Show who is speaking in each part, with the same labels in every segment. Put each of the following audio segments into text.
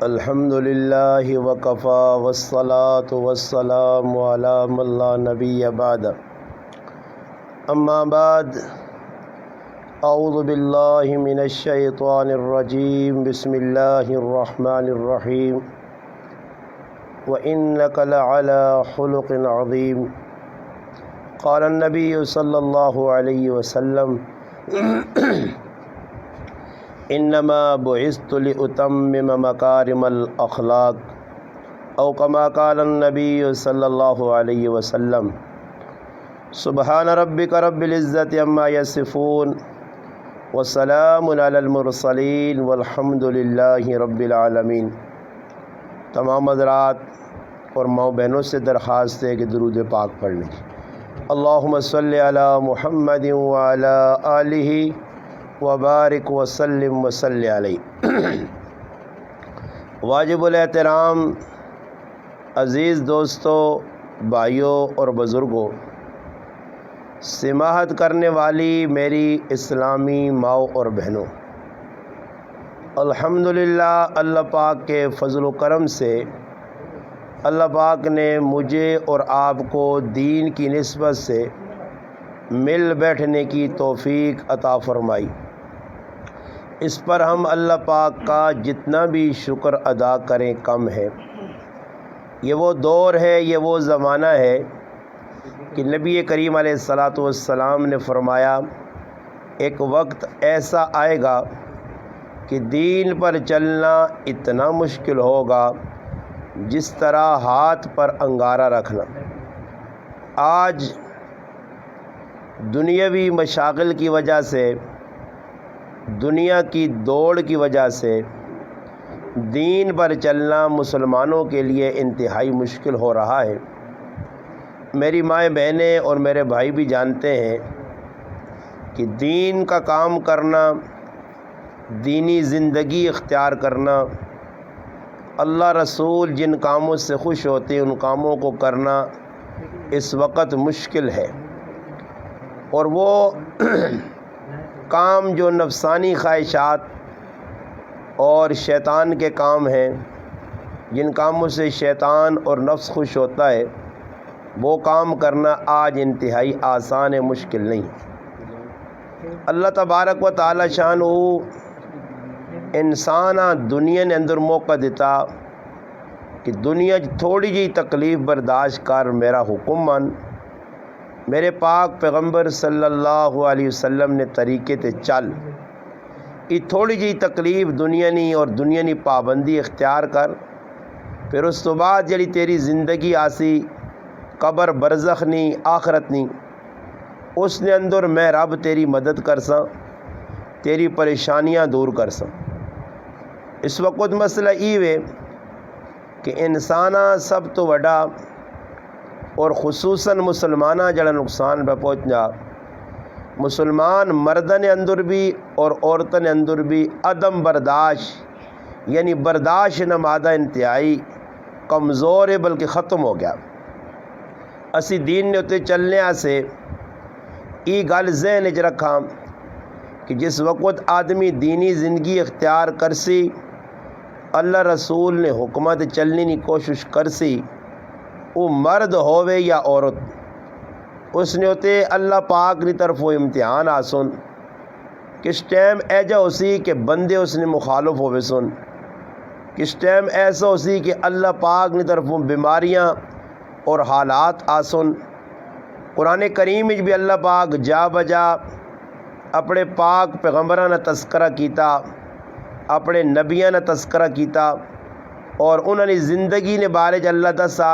Speaker 1: الحمدللہ وکفا والصلاة والسلام علی من لا نبی بعد اما بعد اعوذ باللہ من الشیطان الرجیم بسم اللہ الرحمن الرحیم وإنک لعلی خلق عظیم قال النبی صلی اللہ علیہ وسلم انما بعثت لأتمم مکارم الاخلاق او کما قال النبی صلی اللہ علیہ وسلم سبحان ربک رب العزت عما یصفون وسلام علی المرسلین والحمد للہ رب العالمین۔ تمام حضرات اور ماؤں بہنوں سے درخواست ہے کہ درود پاک پڑھ لیں۔ اللہم صلی علی محمد وعلی آلہ وبارک وسلم وصلی علیہ۔ واجب الاحترام عزیز دوستوں، بھائیوں اور بزرگوں، سماعت کرنے والی میری اسلامی ماؤں اور بہنوں، الحمدللہ اللہ پاک کے فضل و کرم سے اللہ پاک نے مجھے اور آپ کو دین کی نسبت سے مل بیٹھنے کی توفیق عطا فرمائی۔ اس پر ہم اللہ پاک کا جتنا بھی شکر ادا کریں کم ہے۔ یہ وہ دور ہے، یہ وہ زمانہ ہے کہ نبی کریم علیہ الصلاۃ والسلام نے فرمایا ایک وقت ایسا آئے گا کہ دین پر چلنا اتنا مشکل ہوگا جس طرح ہاتھ پر انگارہ رکھنا۔ آج دنیاوی مشاغل کی وجہ سے، دنیا کی دوڑ کی وجہ سے دین پر چلنا مسلمانوں کے لیے انتہائی مشکل ہو رہا ہے۔ میری مائیں بہنیں اور میرے بھائی بھی جانتے ہیں کہ دین کا کام کرنا، دینی زندگی اختیار کرنا، اللہ رسول جن کاموں سے خوش ہوتے ہیں ان کاموں کو کرنا اس وقت مشکل ہے، اور وہ کام جو نفسانی خواہشات اور شیطان کے کام ہیں، جن کاموں سے شیطان اور نفس خوش ہوتا ہے، وہ کام کرنا آج انتہائی آسان ہے، مشکل نہیں۔ اللہ تبارک و تعالی شانہ انسان دنیا نے اندر موقع دیتا کہ دنیا تھوڑی جی تکلیف برداشت کر میرا حکم مان۔ میرے پاک پیغمبر صلی اللہ علیہ وسلم نے طریقے تے چل، یہ تھوڑی جی تکلیف دنیا نہیں اور دنیا نہیں پابندی اختیار کر، پھر اس تو بعد جڑی تیری زندگی آسی قبر برزخ نہیں آخرت نہیں، اس نے اندر میں رب تیری مدد کرساں، تیری پریشانیاں دور کرساں۔ اس وقت مسئلہ یہ ہے کہ انسانہ سب تو وڈا اور خصوصاً مسلمانہ جڑا نقصان پہ پہنچا، مسلمان مردن اندر بھی اور عورتن اندر بھی عدم برداشت، یعنی برداشت نمادہ انتہائی کمزور ہے، بلکہ ختم ہو گیا۔ اسی دین نے اتنے چلنے سے یہ گل ذہن وچ رکھا کہ جس وقت آدمی دینی زندگی اختیار کرسی، اللہ رسول نے حکمت چلنے کی کوشش کرسی، وہ مرد ہووے یا عورت، اس نے ہوتے اللہ پاک کی طرف وہ امتحان آسن، کس ٹائم ایجا ہو سی کہ بندے اس نے مخالف ہوئے سن، کس ٹائم ایسا ہو سی کہ اللہ پاک کی طرف وہ بیماریاں اور حالات آسن۔ قرآن کریم بھی اللہ پاک جا بجا اپنے پاک پیغمبراں نے تذکرہ کیتا، اپنے نبیاں نے تذکرہ کیتا، اور انہوں نے زندگی نے بارے اللہ دسا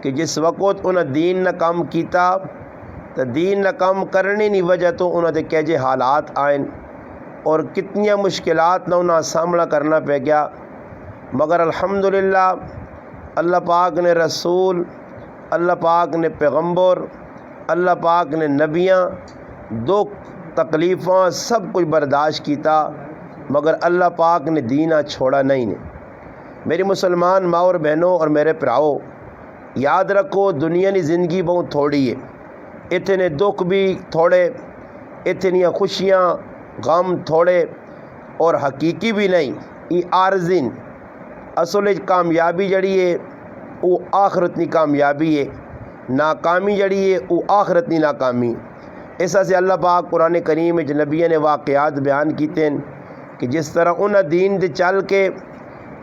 Speaker 1: کہ جس وقت انہیں دین نہ کام کیتا تو دین نہ کام کرنے کی وجہ تو انہوں نے کہجے حالات آئیں اور کتنی مشکلات نہ انہیں سامنا کرنا پہ گیا، مگر الحمدللہ اللہ پاک نے رسول، اللہ پاک نے پیغمبر، اللہ پاک نے نبیاں دکھ تکلیفاں سب کچھ برداشت کیتا، مگر اللہ پاک نے دینہ چھوڑا نہیں نے۔ میری مسلمان ماں اور بہنوں اور میرے پراؤ، یاد رکھو دنیا کی زندگی بہت تھوڑی ہے، اتنے دکھ بھی تھوڑے، اتنیاں خوشیاں غم تھوڑے، اور حقیقی بھی نہیں، یہ عارضی۔ اصل کامیابی جڑی ہے وہ آخرت کی کامیابی ہے، ناکامی جڑی ہے وہ آخرت کی ناکامی۔ اس سے اللہ پاک قرآن کریم میں نبی نے واقعات بیان کیتے ہیں کہ جس طرح انہاں دین دے چل کے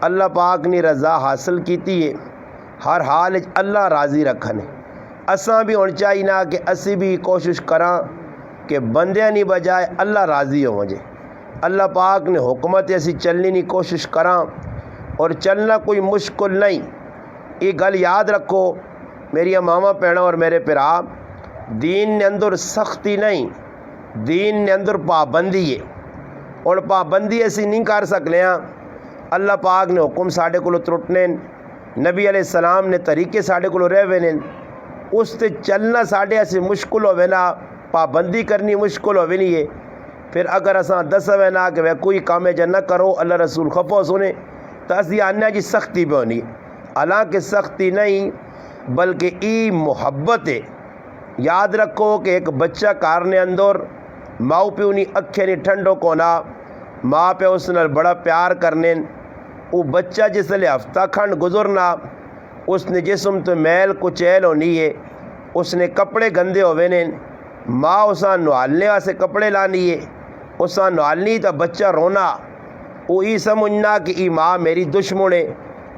Speaker 1: اللہ پاک نے رضا حاصل کیتی ہے، ہر حال اللہ راضی رکھنے۔ اساں بھی ہونا چاہیے نا کہ اسی بھی کوشش کراں کہ بندیاں نہیں بجائے اللہ راضی ہو جے۔ اللہ پاک نے حکمت ایسی چلنے کی کوشش کراں، اور چلنا کوئی مشکل نہیں۔ یہ گل یاد رکھو میری ماما پیڑا اور میرے پرا، دین نے اندر سختی نہیں، دین نے اندر پابندی ہے، اور پابندی ایسی نہیں کر سکنے ہاں۔ اللہ پاک نے حکم ساڈے کو ترٹنے، نبی علیہ السلام نے طریقے ساڈے کو رہے نے، اس تے چلنا ساڈے ایسے مشکل ہوئے نا، پابندی کرنی مشکل ہوئے نہیں ہے۔ پھر اگر اساں دس ہوئے نا کہ کوئی کام جا نہ کرو اللہ رسول خفو سنے، تو اسی آنے جی سختی پہ ہونی، حالانکہ سختی نہیں بلکہ ای محبت ہے۔ یاد رکھو کہ ایک بچہ کارنے اندر ماؤ پیو نی اکھے نی ٹھنڈو کونا، ماں پہ اس نے بڑا پیار کرنے، وہ بچہ جس لئے ہفتہ کھنڈ گزرنا، اس نے جسم تو میل کچیل ہونی ہے، اس نے کپڑے گندے ہوئے نے، ماں اساں نوالنے واسے کپڑے لانی ہے، اساں نوالنی تا بچہ رونا، وہ ای سمجھنا کہ ای ماں میری دشمن ہے،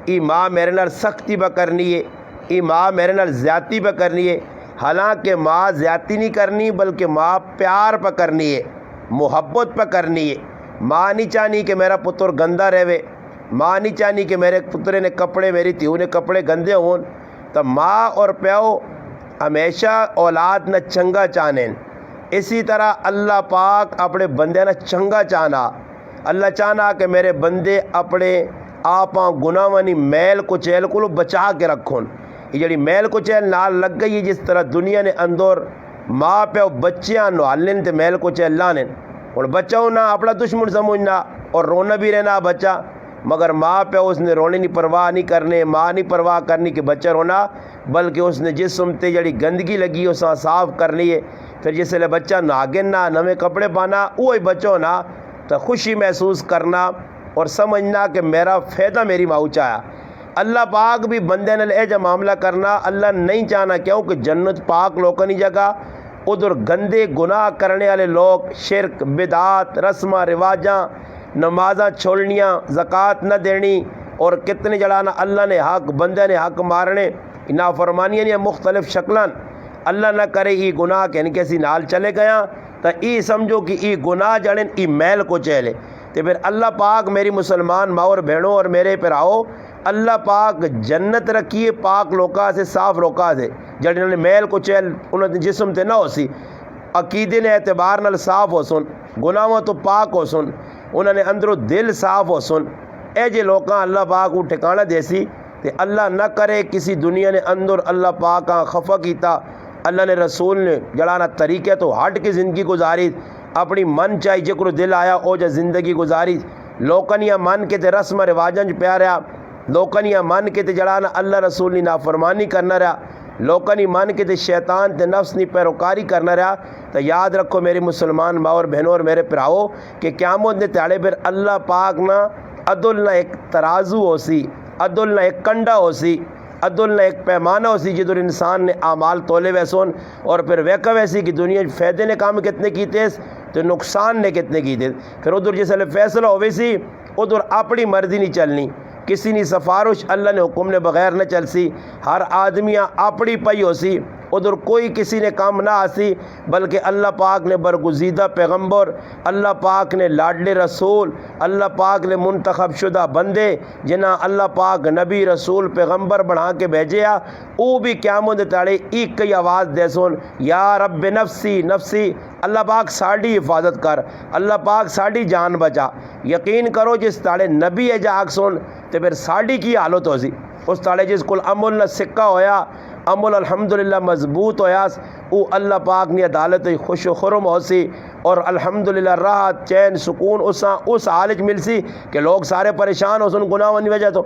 Speaker 1: ای ماں میرے نال سختی پہ کرنی ہے، ای ماں میرے نال زیادتی پہ کرنی ہے۔ حالانکہ ماں زیادتی نہیں کرنی بلکہ ماں پیار پہ کرنی ہے، محبت پہ کرنی ہے۔ ماں نہیں چاہنی کہ میرا پتر گندا رہے، ماں نہیں چاہنی کہ میرے پترے نے کپڑے، میری تیو نے کپڑے گندے ہون، تو ماں اور پیو ہمیشہ اولاد نہ چنگا چاہنے۔ اسی طرح اللہ پاک اپنے بندے نہ چنگا چاہنا، اللہ چاہنا کہ میرے بندے اپنے آپاں گناہوانی میل کچیل کو بچا کے رکھون۔ یہ جڑی میل کچیل نال لگ گئی ہے، جس طرح دنیا نے اندر ماں پیو بچیاں نوالن تے میل کچیل لانے، اور بچہ ہونا اپنا دشمن سمجھنا اور رونا بھی رہنا بچہ، مگر ماں پہ اس نے رونے کی پرواہ نہیں کرنے، ماں نہیں پرواہ کرنی کہ بچہ رونا، بلکہ اس نے جسم تے جڑی گندگی لگی اساں صاف کرنی ہے۔ پھر جس لئے بچہ ناگنا نویں کپڑے پانا، وہی بچہ ہونا تو خوشی محسوس کرنا اور سمجھنا کہ میرا فائدہ میری ماں چاہیا۔ اللہ پاک بھی بندے نے اے جا معاملہ کرنا اللہ نہیں چاہنا، کیونکہ جنت پاک لوگوں کی جگہ، ادھر گندے گناہ کرنے والے لوگ، شرک بدعات رسمہ رواجاں، نمازاں چھوڑنیاں، زکوٰۃ نہ دینی، اور کتنے جڑانا اللہ نے حق بندے نے حق مارنے، نافرمانیاں نے مختلف شکلاں، اللہ نہ کرے ای گناہ کہ ان کیسی نال چلے گیا تو ای سمجھو کہ ای گناہ جڑیں ای میل کو چہلے۔ تو پھر اللہ پاک میری مسلمان ماں اور بہنوں اور میرے پراؤ، اللہ پاک جنت رکھیے پاک لوکا سے، صاف لوکا سے، جڑے نے میل کو چہل انہوں نے جسم تے نہ ہو سی، عقیدے نے اعتبار نال صاف ہو سن، گناہوں تو پاک ہو سن، انہوں نے اندروں دل صاف ہو سن، اے جے لوکاں اللہ پاک کو ٹھکانہ دے سی، تے اللہ نہ کرے کسی دنیا نے اندر اللہ پاک خفا کیتا، اللہ نے رسول نے جڑانا طریقے تو ہٹ کی زندگی گزاری، اپنی من چاہی جکر دل آیا او جا زندگی گزاری، لوکنیاں من کے تے رسم رواجن پیاریا، لوکنیاں من کے تے جڑانا اللہ رسول نے نافرمانی کرنا رہا، لوکنی من کے تے شیطان تے نفس نی پیروکاری کرنا رہا۔ تو یاد رکھو میری مسلمان ماں اور بہنوں اور میرے پراؤ کہ قیامت نے تیڑے پھر اللہ پاک نہ عدل نہ ایک ترازو ہو سی، عدل نہ ایک کنڈا ہو سی، عدل نہ ایک پیمانہ ہو سی جدھر انسان نے اعمال تولے ویسون، اور پھر ویکا ویسی کہ دنیا فائدے نے کام کتنے کیتے تو نقصان نے کتنے کیتے، پھر ادھر جس لئے فیصلہ ہوئے سی ادھر اپنی مرضی نہیں چلنی، کسی نے سفارش اللہ نے حکم نے بغیر نہ چل سی، ہر آدمیاں اپنی پئی ہو سی، ادھر کوئی کسی نے کام نہ آسی، بلکہ اللہ پاک نے برگزیدہ پیغمبر، اللہ پاک نے لاڈلے رسول، اللہ پاک نے منتخب شدہ بندے جنہاں اللہ پاک نبی رسول پیغمبر بنا کے بھیجیا، او بھی قیامت تاڑے ایک کی آواز دے سن، یا رب نفسی نفسی، اللہ پاک ساڑی حفاظت کر، اللہ پاک ساڑی جان بچا۔ یقین کرو جس تاڑے نبی ہے جا آگ سن تو پھر ساڑی کی حالت ہو سی، اس تاڑے جس کل عمل نہ سکہ ہویا، عمل الحمدللہ مضبوط ہویاس او اللہ پاک نے عدالت خوش و خرم ہو سی اور الحمدللہ راحت چین سکون اس حالت مل سی کہ لوگ سارے پریشان ہو سن گناہ ونی وجہ تو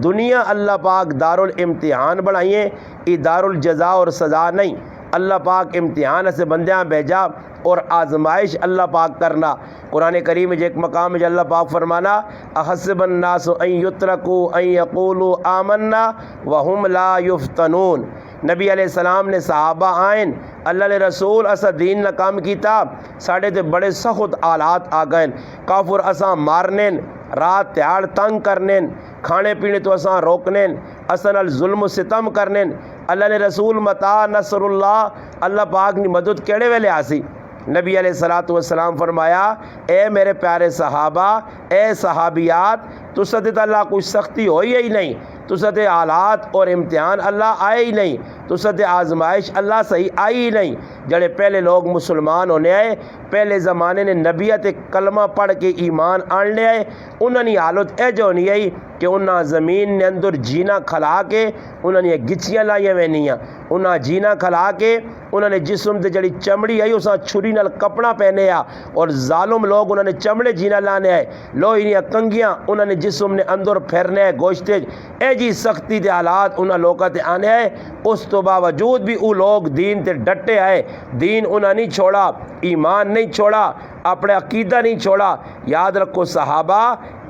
Speaker 1: دنیا اللہ پاک دارالامتحان بنائیے ای دار الجزا اور سزا نہیں. اللہ پاک امتحان سے بندیاں بھیجا اور آزمائش اللہ پاک کرنا. قرآن کریم میں ایک مقام میں اللہ پاک فرمانا احسب الناس ان یترکوا ان یقولوا آمنا وهم لا یفتنون. نبی علیہ السلام نے صحابہ آئین اللہ نے رسول اسا دین نہ کام کیتا ساڑھے تے بڑے سخت آلات آ گئے کافر اساں مارنین رات تیار تنگ کرنین کھانے پینے تو اساں روکنین اساں ظلم و ستم کرنین. اللہ نے رسول متا نصر اللہ اللہ پاک نے مدد کیڑے ویلے آسی. نبی علیہ السلام فرمایا اے میرے پیارے صحابہ اے صحابیات تو ست اللہ کوئی سختی ہوئی ہی نہیں تو ست حالات اور امتحان اللہ آئے ہی نہیں تو ست آزمائش اللہ صحیح آئی ہی نہیں. جڑے پہلے لوگ مسلمان ہونے آئے پہلے زمانے نے نبیت کلمہ پڑھ کے ایمان آنے آئے انہوں نے حالت اے جو نہیں آئی کہ انہاں زمین نے اندر جینا کھلا کے انہوں نے گچیاں لائیاں وینیاں انہاں جینا کھلا کے انہوں نے جسم تے جڑی چمڑی آئی اساں چھری نال کپڑا پہنے آ اور ظالم لوگ انہوں نے چمڑے جینا لانے آئے لوہی کنگیاں انہوں نے جسم نے اندر پھیرنے آئے گوشتے اے جی سختی دے حالات انہاں لوگاں تے آنے آئے. اس تو باوجود بھی وہ لوگ دین تے ڈٹے آئے دین انہاں نہیں چھوڑا ایمان نہیں چھوڑا اپنے عقیدہ نہیں چھوڑا. یاد رکھو صحابہ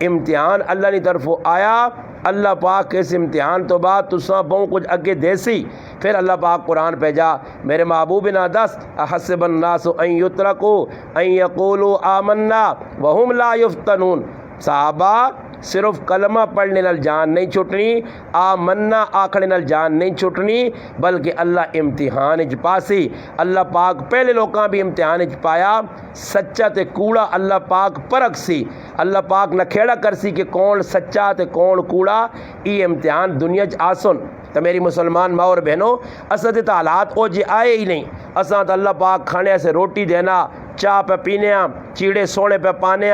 Speaker 1: امتحان اللہ کی طرف آیا اللہ پاک کے اس امتحان تو بعد تساں بہت کچھ اگے دیسی پھر اللہ پاک قرآن بھیجا میرے محبوب نا دس احسب الناس ان یترکوا ان یقولوا آمنا وهم لا یفتنون. صحابہ صرف کلمہ پڑھنے نال جان نہیں چھٹنی آمنا آکھنے نال جان نہیں چھٹنی بلکہ اللہ امتحان وچ پاسی. اللہ پاک پہلے لوکاں بھی امتحان وچ پایا سچا تے کوڑا اللہ پاک پرکھ سی. اللہ پاک نہ کھیڑا کرسی کہ کون سچا تے کون کوڑا. ای امتحان دنیا چ آسن تو میری مسلمان ماں اور بہنوں اساں تے حالات او جے آئے ہی نہیں. اساں تو اللہ پاک کھانے سے روٹی دینا چاہ پہ پینے چیڑے سونے پہ پانے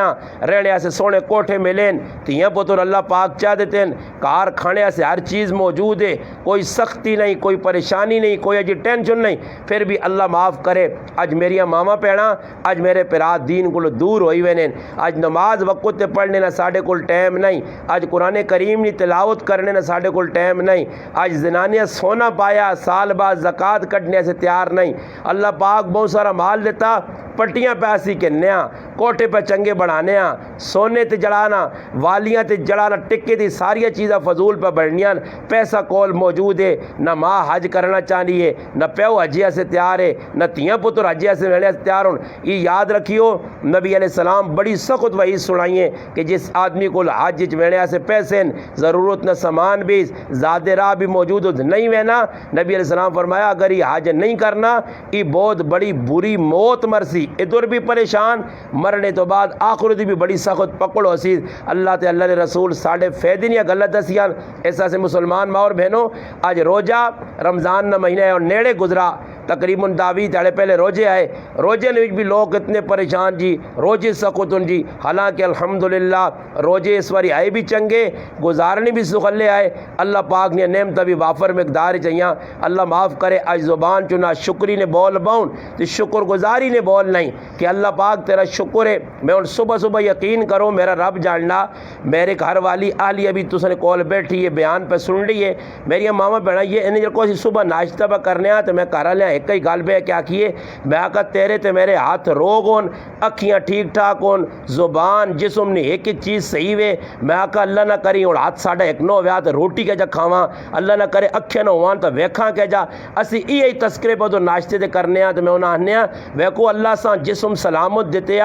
Speaker 1: رہنے سے سونے کوٹھے ملین تیاں پتر اللہ پاک چاہ دیتے ہیں کار کھانے سے ہر چیز موجود ہے کوئی سختی نہیں کوئی پریشانی نہیں کوئی اجی ٹینشن نہیں پھر بھی اللہ معاف کرے. اج میری ماما پیڑا اج میرے پیرا دین کو دور ہوئی وے اج نماز وقت تے پڑھنے نہ ساڈے کول ٹائم نہیں اج قرآن کریم کی تلاوت کرنے نہ ساڈے کول ٹائم نہیں اج زنانیاں سونا پایا سال بعد زکوٰۃ کٹنے سے تیار نہیں. اللہ پاک بہت سارا مال دیتا پٹیاں پیسی کننے کوٹھے پہ چنگے بڑھانے سونے تے جڑانا والیاں تے جڑانا ٹکے تے ساری چیزاں فضول پہ بڑھنیاں پیسہ کول موجود ہے نہ ماں حج کرنا چاہیے ہے نہ پیو حجیہ سے تیار ہے نہ تیاں پتر حجیہ سے ملنے سے تیار ہوں. یہ یاد رکھیو نبی علیہ السلام بڑی سخت وحید سنائیے کہ جس آدمی کو حج وینے سے پیسے ضرورت نہ سامان بھی زیادہ راہ بھی موجود نہیں وینا نبی علیہ السلام فرمایا اگر یہ حج نہیں کرنا یہ بہت بڑی بری موت مرسی ادھر بھی پریشان مرنے تو بعد آخر دی بھی بڑی سخت پکڑ ہو سی. اللہ تے اللہ نے رسول ساڑھے فیدی نہیں غلط دسیاں ایسا سے مسلمان ماں اور بہنوں آج روجہ رمضان نہ مہینہ ہے اور نیڑے گزرا تقریباً داوی تھے پہلے روزے آئے روزے نے بھی لوگ اتنے پریشان جی روزے سکوتن جی حالانکہ الحمدللہ روزے اس واری آئے بھی چنگے گزارنے بھی سخلے آئے اللہ پاک نے نعمت بھی وافر مقدار چاہیے. اللہ معاف کرے آج زبان چنا شکری نے بول باؤن تو شکر گزاری نے بول نہیں کہ اللہ پاک تیرا شکر ہے. میں ان صبح یقین کرو میرا رب جاننا میرے گھر والی اہلیہ بھی تس نے کول بیٹھی ہے بیان پہ سن رہی ہے میری ماما بہنا یہ انہیں کو صبح ناشتہ پہ کرنے تو میں کہہ رہا ایک ہی گل بے کیا کیے میں آقا تیرے تے میرے ہاتھ روگ ہون اکھیاں ٹھیک ٹھاک ہون زبان جسم نے ایک چیز صحیح وے میں آقا اللہ نہ کری ہوں ہاتھ ساڑھا ایک نو ویا تو روٹی کے جا کھاواں اللہ نہ کرے اکھیں نہ ہوان تو ویکھاں کے جا اسی یہی تذکرے پہ تو ناشتے تے کرنے تو میں انہاں آنے ویکو اللہ سا جسم سلامت دیتے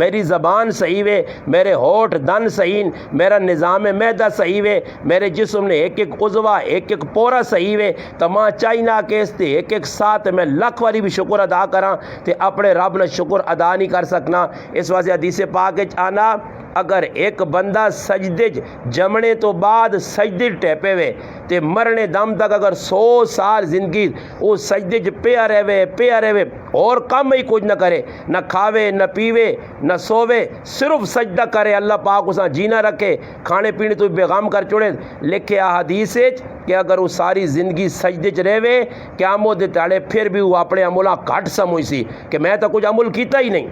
Speaker 1: میری زبان صحیح وے میرے ہوٹ دن صحیح میرا نظام معدہ صحیح وے میرے جسم نے ایک عضوہ ایک پورا صحیح وے تمام چائنا کیس تے ایک ساتھ میں لکھ واری بھی شکر ادا کراں تے اپنے رب نے شکر ادا نہیں کر سکنا. اس واسطے حدیث پاک وچ آنا اگر ایک بندہ سجدے جمنے تو بعد سجدے ٹیپے ہوئے تے مرنے دم تک اگر 100 سال زندگی وہ سجدے پیا رہے اور کم ہی کچھ نہ کرے، نہ کھاوے نہ پیوے نہ سووے، صرف سجدہ کرے، اللہ پاک اساں جینا رکھے، کھانے پینے تو بے غم کر چھوڑے، لکھے حدیث کہ اگر وہ ساری زندگی سجدے چ رہے قیامت دے تاڑے پھر بھی وہ اپنے عملاں گھٹ سمجھ سی کہ میں تو کچھ عمل کیتا ہی نہیں۔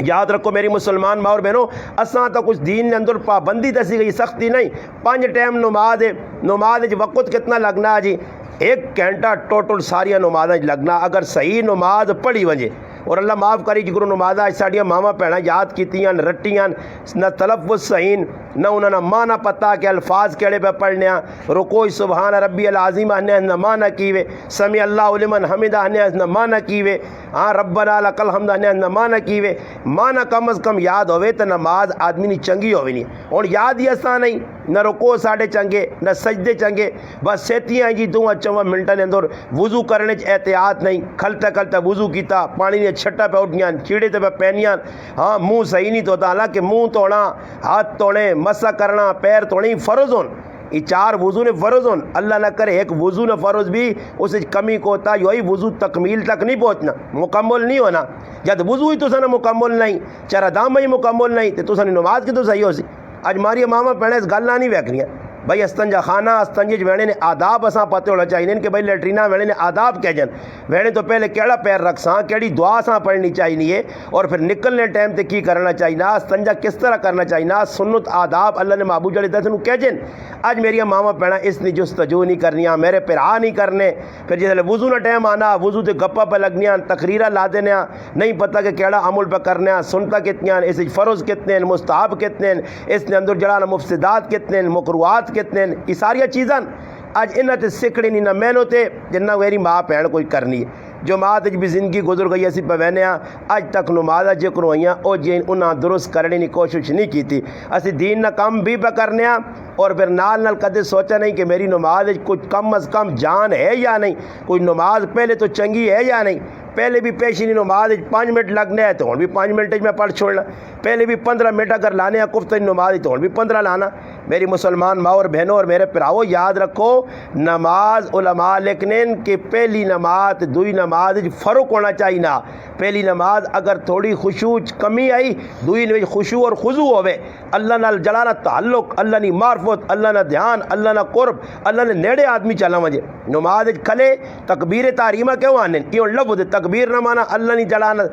Speaker 1: یاد رکھو میری مسلمان ماں اور بہنوں، اساں تو کچھ دین کے اندر پابندی دسی گئی، سختی نہیں۔ 5 ٹائم نماز ہے، نماز وقت کتنا لگنا ہے جی؟ 1 گھنٹہ ٹوٹل ساریا نماز لگنا اگر صحیح نماز پڑھی ونجے۔ اور اللہ معاف کری جگرو نماز ساڑیاں ماما بھیڑاں یاد کیتیاں رٹیاں، نہ تلفظ صحیح نہ انہوں نے معنی پتہ کہ الفاظ کیڑے پہ پڑھنے، رکوع سبحان ربی العظیم آنے نہ معنی کیوے، سمیع اللہ لمن حمدہ آنے نہ معنی کیوے، ہاں ربنا لک الحمد آنے نہ معنی کیوے، معنی کم از کم یاد ہوئے تو نماز آدمی نہیں چنگی ہوئی نہیں۔ اور یاد ہی اساں نہیں، نہ رکوع ساڑے چنگے نہ سجدے چنگے، بس سیتیاں جی 2 منٹاں دے اندر وضو کرنے احتیاط نہیں، کھلتا کھلتا وضو کیتا، پانی نے چھٹا پہ اٹھیاں، چیڑے تے پہ پینیاں، ہاں منہ صحیح نہیں دھوتا، حالانکہ منہ توڑنا، ہاتھ توڑے، مسح کرنا، پیر توڑی فرض ہون، یہ 4 وضو نے فرض ہون۔ اللہ نہ کرے ایک وضو نے فرض بھی اسے کمی کو ہوتا، یہی وضو تکمیل تک نہیں پہنچنا، مکمل نہیں ہونا۔ جب وضو ہی تو سن مکمل نہیں، چارہ دام ہی مکمل نہیں تو سن نماز کی تو صحیح ہو سی۔ اج ماری ماما پہنے اس گل نہ نہیں ویکھنیاں بھائی استنجا خانہ استنجے ویڑے نے آداب اساں پتہ ہونا چاہیے کہ بھائی لیٹرینا ویڑے نے آداب کہہ جن، ویڑے تو پہلے کیڑا پیر رکھ ساں، کیڑی دعا ساں پڑھنی چاہیے، اور پھر نکلنے ٹائم تے کی کرنا چاہیے، استنجا کس طرح کرنا چاہیے، سنت آداب اللہ نے محبوب جڑے دس نو کہہ جن۔ اج میری ماما پہنا اس نے جستجو نہیں کرنیاں، میرے پھرا نہیں کرنے، پھر جس وضو نہ ٹائم آنا وضو تے گپا پہ لگنیاں، تقریرہ لا دینا، نہیں پتہ کہ کیڑا عمل پہ کرنے، سنتا کتنیاں، اس فرض کتنے، مستحب کتنے، اس نے اندر جڑا مفسدات کتنے، مکروہات کتنے، یہ ساری چیزاں اج انہاں تے سکھڑی نہیں، نہ مینو تے جنہ میری ماں بہن کوئی کرنی ہے۔ جو ماں تے بھی زندگی گزر گئی اسی پہ وہنے اج تک نمازاں ذکر ہوئیاں او جی انہاں درست کرنے کی کوشش نہیں کیتی، اسی دین نہ کم بھی پہ کرنے، اور پھر نال کدے سوچا نہیں کہ میری نماز کچھ کم از کم جان ہے یا نہیں، کوئی نماز پہلے تو چنگی ہے یا نہیں۔ پہلے بھی پیشینی نماز 5 منٹ لگنے ہے تو ہوں بھی 5 منٹ میں پڑھ چھوڑنا، پہلے بھی 15 منٹ اگر لانے ہیں کفتہ نماز تو ہوں بھی 15 لانا۔ میری مسلمان ماں اور بہنوں اور میرے پراؤ یاد رکھو، نماز علماء لکھنے کہ پہلی نماز دوئی نماز فرق ہونا چاہیے نا۔ پہلی نماز اگر تھوڑی خشوع کمی آئی، دوئی میں خشوع اور خضوع ہوئے، اللہ نال جڑانا تعلق، اللہ نی معرفت، اللہ نہ دھیان، اللہ نہ قرب، اللہ نے نیڑے آدمی چلا مجھے نماز کھلے تکبیر تحریمہ کیوں آنے کیوں لفظ تکبیر نہ مانا اللہ نے جڑانا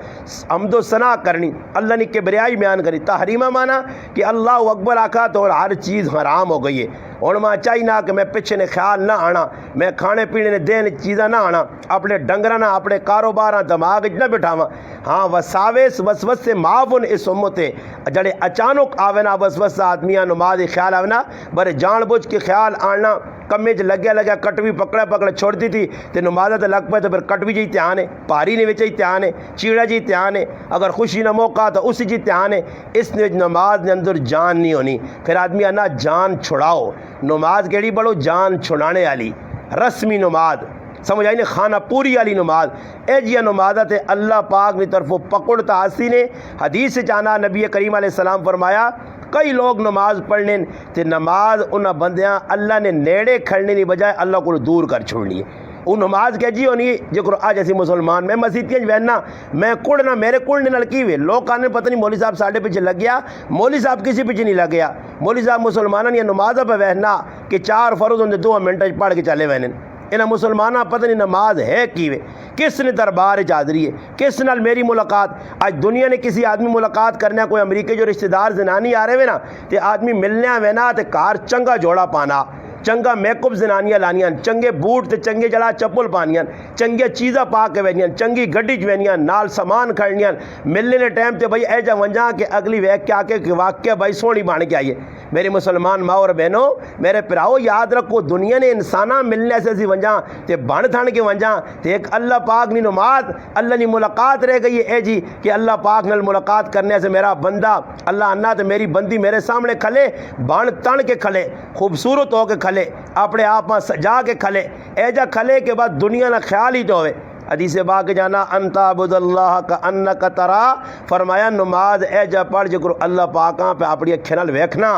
Speaker 1: حمد و ثنا کرنی، اللہ نے کبریائی بیان کرنی، تحریمہ مانا کہ اللہ اکبر آکھا تو ہر چیز حرام ہو گئی ہے، اور میں چاہیے نہ کہ میں پیچھے نے خیال نہ آنا، میں کھانے پینے نے دین چیزاں نہ آنا، اپنے ڈنگراں نہ اپنے کاروباراں دماغ نہ بٹھاواں، ہاں وساوس وسوسے معاون اس امتے جڑے اچانک آوے نا وسوسہ آدمیاں نماز خیال آوے نا بڑے جان بوجھ کے خیال آنا، کمے لگیا کٹوی پکڑے چھوڑ دی تھی تے نمازہ تے لگ پے تو پھر کٹوی جی دھیان ہے، پاری نے وچ دھیان ہے، چیڑا جی دھیان ہے، اگر خوشی نہ موقع تو اسی جی دھیان ہے، اس نے نماز نے اندر جان نہیں ہونی۔ پھر آدمی آنا جان چھڑاؤ، نماز کیڑی بڑھو جان چھڑانے والی رسمی نماز، سمجھ آئی نے خانہ پوری والی نماز، اے جی نمازہ تے اللہ پاک نے طرفوں پکڑتا ہستی نے حدیث جانا نبی کریم علیہ السلام فرمایا کئی لوگ نماز پڑھنے تے نماز انہاں بندیاں اللہ نے نیڑے کھڑنے کی بجائے اللہ کو دور کر چھوڑنی ہے۔ وہ نماز کہ جی ہونی جو آج ایسی مسلمان میں مسیتیاں بہننا میں کڑنا میرے کڑنے نال کی ہوئے لوگ کہنے پتہ نہیں مولوی صاحب ساڑھے پیچھے لگ گیا، مولوی صاحب کسی پیچھے نہیں لگ گیا، مولوی صاحب مسلمانوں نے نماز پہ بہنا کہ 4 فرض ہوں 2 منٹ پڑھ کے چلے وہنے، انہاں مسلمانہ پتہ نہیں نماز ہے کیوے، کس نے دربار حاضری ہے، کس نال میری ملاقات۔ آج دنیا نے کسی آدمی ملاقات کرنا، کوئی امریکہ جو رشتہ دار زنانی آ رہے ہوئے نا تے آدمی ملنے ہوئے نا تے کار چنگا جوڑا پانا، چنگا میک اپ زنانیاں لانیاں، چنگے بوٹ تے چنگے جڑا چپل پانیاں، چنگے چیزاں پا کے وینیاں، چنگی گڈی چ وینیاں، نال سامان کھڑنیاں، ملنے نے ٹائم تے بھائی اے جا ونجاں کہ اگلی ویکھ کے آ کے واقعہ بھائی سونی بن کے آئیے۔ میرے مسلمان ماں اور بہنوں میرے پراؤ یاد رکھو، دنیا نے انسانہ ملنے سے سی ونجاں تے بن تھن کے ونجاں تے ایک اللہ پاک نی نماز اللہ نی ملاقات رہ گئی ہے، اے جی کہ اللہ پاک نال ملاقات کرنے سے میرا بندہ اللہ انا تے میری بندی میرے سامنے کھلے، بن تن کے کھلے، خوبصورت ہو کے کھلے، اپنے آپ سجا کے کھلے، اے جا کھلے کے بعد دنیا نہ خیال ہی تو ہوئے۔ حدیث پاک جانا انتا عبد اللہ کا انک ترا، فرمایا نماز اے جا پڑھ جو کرو اللہ پاکاں پہ اپنی اکھیں نال ویکھنا،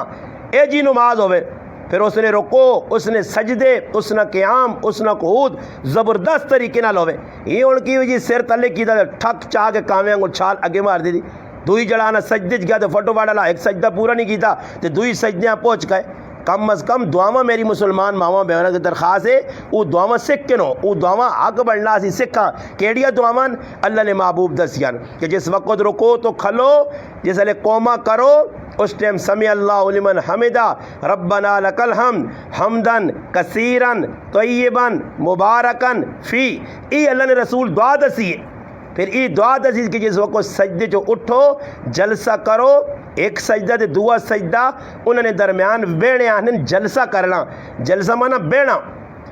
Speaker 1: اے جی نماز ہوئے۔ پھر اس نے رکوع، اس نے سجدے، اس نے قیام، اس نے قعود زبردست طریقے نال ہوئے۔ یہ ان کی وجہ سر تلے کیتا ٹھک چاہ کے کاویں انگل چھال اگے مار دی، دوئی جڑانا سجدے گیا تو فٹو باڑا لا، ایک سجدہ پورا نہیں کیتا تو دوئی سجدیاں پہنچ گئے۔ کم از کم دعاواں میری مسلمان ماواں بہنوں کی درخواست ہے وہ دعاواں سکھ کے نو، وہ دعاواں حق بڑھنا سی سکھاں۔ کیڑیاں دعاواں اللہ نے محبوب دسیاں کہ جس وقت رکو تو کھلو، جس ویلے قوما کرو اس ٹائم سمع اللہ لمن حمدہ ربنا لک الحمد حمدن کثیرن طیبن مبارکن فی، ای اللہ نے رسول دعا دسی ہے۔ پھر ای دعا دسی کہ جس وقت سجدے جو اٹھو جلسہ کرو، ایک سجدہ تے دعا سجدہ انہوں نے درمیان بیڑے آہن جلسہ کرنا، جلسہ مانا بیڑا،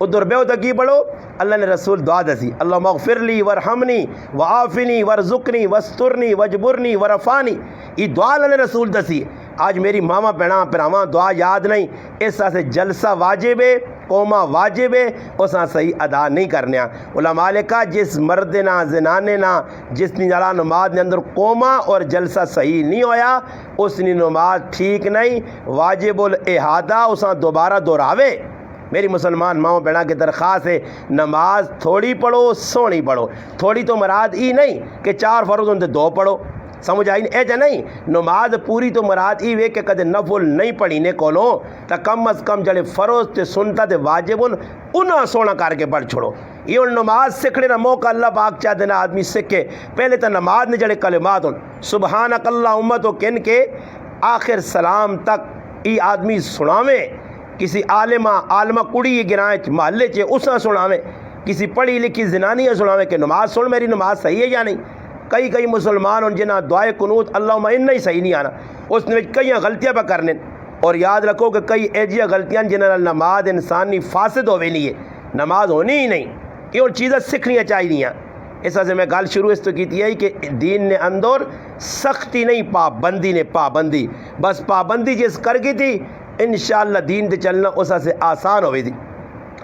Speaker 1: ادھر بیو تو کی پڑھو، اللہ نے رسول دعا دسی اللہم اغفر لی ورحمنی وعافنی ورزقنی وسترنی وجبرنی ورفانی، یہ دعا اللہ نے رسول دسی۔ آج میری ماما پہنا پراواں دعا یاد نہیں، اس سے جلسہ واجب ہے، قوما واجب ہے، اس صحیح ادا نہیں کرنے۔ علماء نے کہا جس مرد نہ زنانے نہ جس نے جڑا نماز نے اندر قوما اور جلسہ صحیح نہیں ہویا، اس نے نماز ٹھیک نہیں، واجب الاحادہ اساں دوبارہ دہراوے۔ میری مسلمان ماؤں بہنوں کی درخواست ہے نماز تھوڑی پڑھو سونی پڑھو، تھوڑی تو مراد ای نہیں کہ 4 فرض ہوندے 2 پڑھو، سمجھ آئی اے جا نہیں، نماز پوری تو مراد ای وے کہ کدے نفل نہیں پڑھی نے کولو تا کم از کم جڑے فرض تے سنتا تے واجب انہاں سونا کر کے پڑھ چھوڑو۔ یہ ان نماز سکھنے نہ موقع اللہ پاک چاہ دینا آدمی سکھے، پہلے تو نماز نے جڑے کلمات سبحانک اللہم تو کن کے آخر سلام تک ای آدمی سناویں، کسی عالمہ کڑی گرائیں محلے چے اساں سناویں، کسی پڑھی لکھی زنانیاں سناویں کہ نماز سن میری نماز صحیح ہے یا نہیں۔ کئی مسلمان ان جنہ دعائے قنوت اللہم انہی صحیح نہیں آنا، اس نے کئی غلطیاں پہ کرنے، اور یاد رکھو کہ کئی ایجیاں غلطیاں جنہاں نماز انسانی فاسد ہوئے نہیں ہے، نماز ہونی ہی نہیں، یہ ان چیزیں سکھنیاں چاہیے۔ اس وجہ سے میں گل شروع اس تو کی ہے کہ دین نے اندر سختی نہیں پابندی نے پابندی، بس پابندی جس کر گئی تھی انشاءاللہ دین تے چلنا اس سے آسان ہوئی تھی۔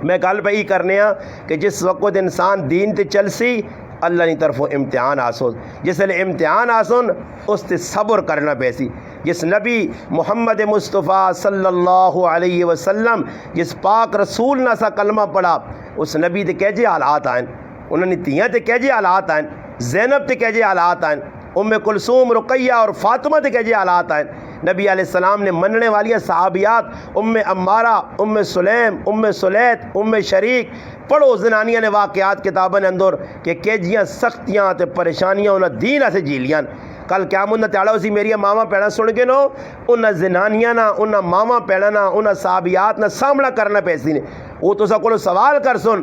Speaker 1: میں گل پہ ہی کرنے ہاں کہ جس وقت انسان دین تے چل سی اللہ نے طرف امتحان آسو، جس لئے امتحان آسن اس تے صبر کرنا پیسی۔ جس نبی محمد مصطفیٰ صلی اللہ علیہ وسلم جس پاک رسول نہ سا کلمہ پڑھا، اس نبی تے کہجے حالات آئیں، انہوں نے تیاں تے کہجے حالات آئیں، زینب تے کہجے حالات آئیں، ام کلثوم رقیہ اور فاطمہ تے کہجے حالات آئیں۔ نبی علیہ السلام نے مننے والیاں صحابیات ام عمارہ، ام سلیم، ام سلیت، ام شریک، پڑھو زنانیاں نے واقعات کتابیں اندر کہ کیجیاں سختیاں تے پریشانیاں انہاں دین سے جیلیاں۔ کل قیامت نہ تیڑا اسی میری ماما پیڑا سن کے نو انہاں زنانیاں نہ انہاں ماما پیڑا نہ انہاں صحابیات نہ سامنا کرنا پیسی نے۔ وہ تو سا کو سوال کر سن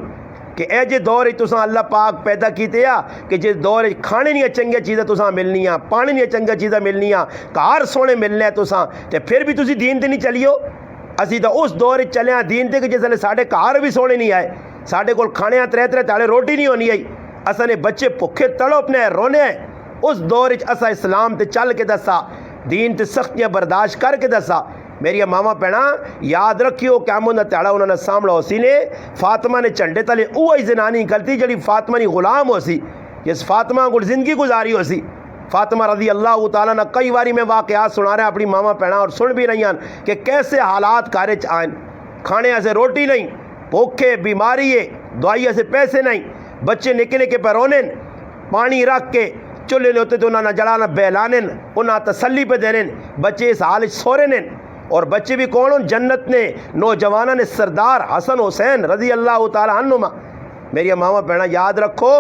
Speaker 1: کہ اے جے دور تساں اللہ پاک پیدا کیتے آ کہ جس دور کھانے نہیں چنگی چیزیں تساں ملنیاں، پانی نہیں چنگی چیزیں ملنیاں، کار سونے ملنے تساں تے پھر بھی تسی دین تے نہیں چلیو۔ اسی تو اس دور چلے ہاں دین تے کہ جس لے ساڈے کار بھی سونے نہیں آئے، ساڈے کول کھانے 3 تالے روٹی نہیں ہونی آئی، اساں نے بچے بھکھے تڑپنے ہیں رونے ہیں۔ اس دور اساں اسلام تے چل کے دسا، دین تے سختیاں برداشت کر کے دسا۔ میری ماما پینا یاد رکھیو قیامت نہ تیڑا انہوں نے سامنا ہو سی نے فاطمہ نے چنڈے تلے اوہی زنانی غلطی جڑی فاطمہ نے غلام ہو سی، جس فاطمہ کو زندگی گزاری ہو سی۔ فاطمہ رضی اللہ تعالیٰ نے کئی باری میں واقعات سنا رہے ہیں اپنی ماما پینا اور سن بھی رہی ہیں کہ کیسے حالات کارے آئیں، کھانے سے روٹی نہیں، بھوکے بیماری ہے، دعائیہ سے پیسے نہیں، بچے نکلے کے پیرونے پانی رکھ کے چولہے نے ہوتے تو انہاں نہ جڑانا بہلانے انہاں تسلی پہ دینے، بچے اس حال سورے نے، اور بچے بھی کون جنت نے نوجوانہ نے سردار حسن حسین رضی اللہ تعالیٰ عنہما۔ میری ماما بہنا یاد رکھو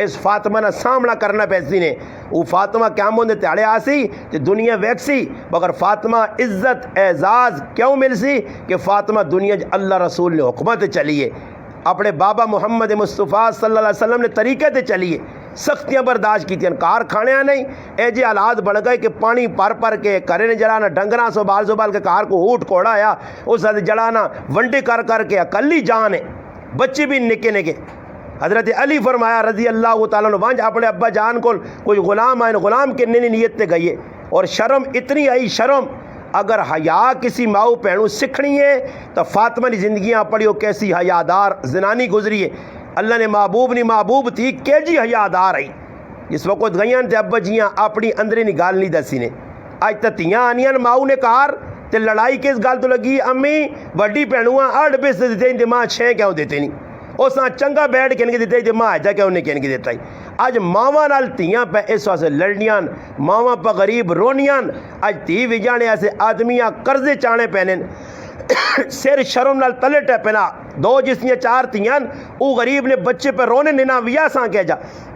Speaker 1: اس فاطمہ نے سامنا کرنا پیسی نے، وہ فاطمہ قیامت نے تیڑے آسی کہ دنیا ویکسی مگر فاطمہ عزت اعزاز کیوں مل سی کہ فاطمہ دنیا اللہ رسول نے حکمت چلیے، اپنے بابا محمد مصطفیٰ صلی اللہ علیہ وسلم نے طریقے تے چلیے، سختیاں برداشت کی تھیں، کار کھانے نہیں، اے جے حالات بڑھ گئے کہ پانی پر کے کرے نے جڑانا ڈنگراں سنبھال کے کار کو اوٹ کوڑا آیا، اس حد جڑانا ونڈی کر کے اکلی جان ہے، بچے بھی نکے حضرت علی فرمایا رضی اللہ تعالیٰ عنہ وانج اپنے ابا جان کو کوئی غلام آئے غلام کے نینی نیت تے گئی ہے، اور شرم اتنی آئی شرم، اگر حیا کسی ماؤ پہنوں سکھنی ہے تو فاطمہ کی زندگیاں پڑھیو کیسی حیادار زنانی گزری ہے۔ اللہ نے محبوب نہیں محبوب تھی کہ جی حیادار آئی جس وقت گئیاں تے ابا جیاں اپنی اندرے نی گال نہیں دسی نے اج تے تیاں آنیاں ماؤ نے کار تے لڑائی کس گل تو لگی امی وڈی بھینواں 8 پیسے دیتے تے ماں 6 کیوں دیتے نہیں اس نہ چنگا بیٹھ کے دیتے تے ماں اجا کیوں نہیں کے دیتا اج ماواں نال تیاں پہ اس واسطے لڑنیاں ماواں پہ غریب رونیاں اج تی وی جانے ایسے آدمیاں قرضے چانے پینے سر شرم نال تلے ٹپنا 2 جس نے 4 تیاں او غریب نے بچے پہ رونے نہ ویا ساں کہہ جا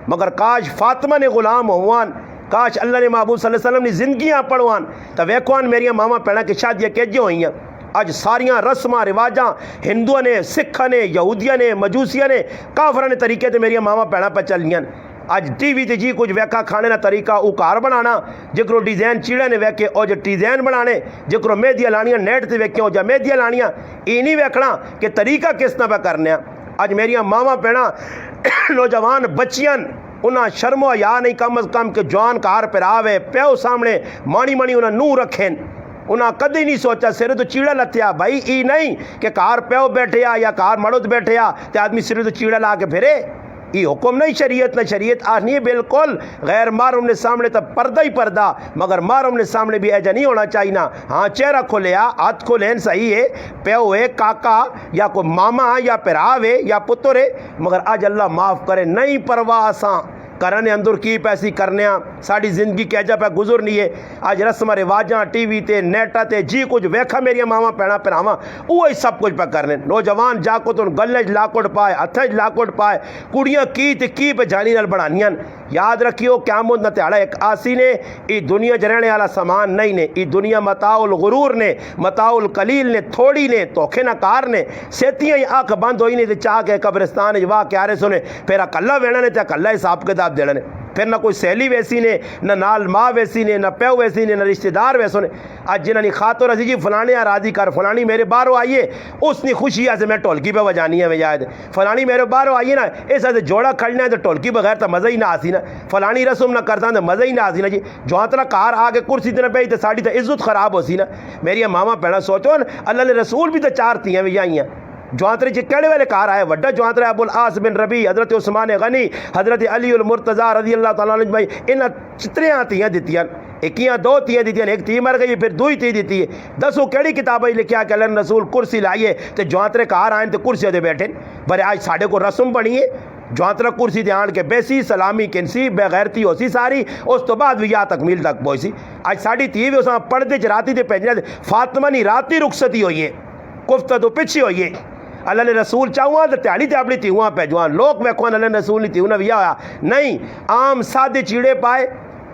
Speaker 1: مگر کاش فاطمہ نے غلام ہوان کاش اللہ نے محبوب صلی اللہ علیہ وسلم نے زندگیاں پڑھوان تو ویکھوان میریاں ماما پیڑا کی شادیاں کیجے ہوئی ہیں اج ساریاں رسماں رواجاں ہندوؤں نے سکھاں نے یہودیاں نے مجوسیاں نے کافراں نے طریقے تے میریاں ماما پیڑا پہ چلیاں اج ٹی وی تے جی کچھ ویکھا کھانے نا طریقہ او کار بنانا جکرو ڈیزائن چیڑے نے ویکھے او جو ڈیزائن بنانے جکرو مہدیاں لانیاں نیٹ تے ویکھے او جا مہدیاں لانیاں ای نہیں ویکھنا کہ طریقہ کس طرح پہ کرنے اج میریاں ماما پیڑا نوجوان بچیاں انہاں شرم و حیا نہیں کم از کم کہ جوان کار پراوے پیو سامنے مانی مانی انہاں نو رکھیں انہاں کدی نہیں سوچا سر تو چیڑا لتیا بھائی ای نہیں کہ کار پیو بیٹھے یا کار مرد بیٹھے تے آدمی سر تو چیڑا لا کے پھرے یہ حکم نہیں شریعت نہ شریعت آنی بالکل غیر محرم نے سامنے تو پردہ ہی پردہ مگر محرم نے سامنے بھی ایجا نہیں ہونا چاہیے نا ہاں چہرہ کھولیا ہاتھ کھولین صحیح ہے پیو ہے کاکا یا کوئی ماما یا پراو ہے یا پتر ہے مگر آج اللہ معاف کرے نہیں پرواہ ساں کرنے اندر کی پیسی کرنے ساری زندگی کہجا پہ گزرنی ہے آج رسم رواجاں ٹی وی تے نیٹا تے جی کچھ ویکھا میری ماما پیڑا پراواں وہی سب کچھ پہ کرنے نوجوان جا کو تو گلے لاکڑ پائے ہتھ لاکڑ پائے کڑیاں کی پہ جانی نال بڑھانیاں یاد رکھیو قیامت نہ تیڑا ایک آسی نے ای دنیا جرنے والا سامان نہیں نے ای دنیا متاع الغرور نے متاع القلیل نے تھوڑی نے توکھے نہ کار نے سیتیاں آنکھ بند ہوئی نے تے چاہ کے قبرستان جوا کے آرے سنے پھر اکلا وینا نے تے اکلا حساب کتاب دینا نے پھر نہ کوئی سہیلی ویسی نے نہ نال ماں ویسی نے نہ پیو ویسی نے نہ رشتہ دار ویسو نے آج جنہاں نے خاطر رسی جی فلانی راضی کر فلانی میرے باہروں آئیے اس نے خوشی سے میں ٹولکی پہ بجانی ہے وجائے فلانی میرے باہروں آئیے نا اس سے جوڑا کھڑنا ہے تو ٹولکی بغیر تو مزہ ہی نہ آسی نا فلانی رسم نہ کرتا تو مزہ ہی نہ آسی نا جی جو طرح کار آگے کرسی تے نہ پئی تو ساڑی تو عزت خراب ہو سی نا میری ماما پیڑا سوچو اللہ نے رسول بھی تو 4 تیاں بھی آئی ہیں جوانترے جی کہڑے والے کار آئے وڈا جوانترے ابو العاص بن ربی حضرت عثمان غنی حضرت علی المرتضی رضی اللہ تعالیٰ عنہ بھائی انہاں چتریاں تیاں دیتیاں ایکیاں 2 تیاں دیتیاں ایک تی مر گئی پھر 2 تی دیتی ہے 10 کیڑی کتابیں لکھیا کہ اللہ رسول کرسی لائیے تے جوانترے کار آئیں تے کرسی دے بیٹھے برے آج ساڑھے کو رسم بنی ہے جوانترا کرسی تے آن کے بیسی سلامی کنسی بے غیرتی ہو سی ساری اس تو بعد بھی یا تکمیل تک پہنچی آج ساڑھی تی بھی اساں پڑھتے چراتی تے پہنچنا فاطمہ نہیں راتی رخصتی ہوئی ہے کفتہ تو پچھی ہوئی ہے اللہ نے رسول چاہواں تو تیاری تے اپنی تیواں پہ جوان لوگ ویکھوان اللہ نے رسول نہیں تیونا بھی آیا نہیں عام سادے چیڑے پائے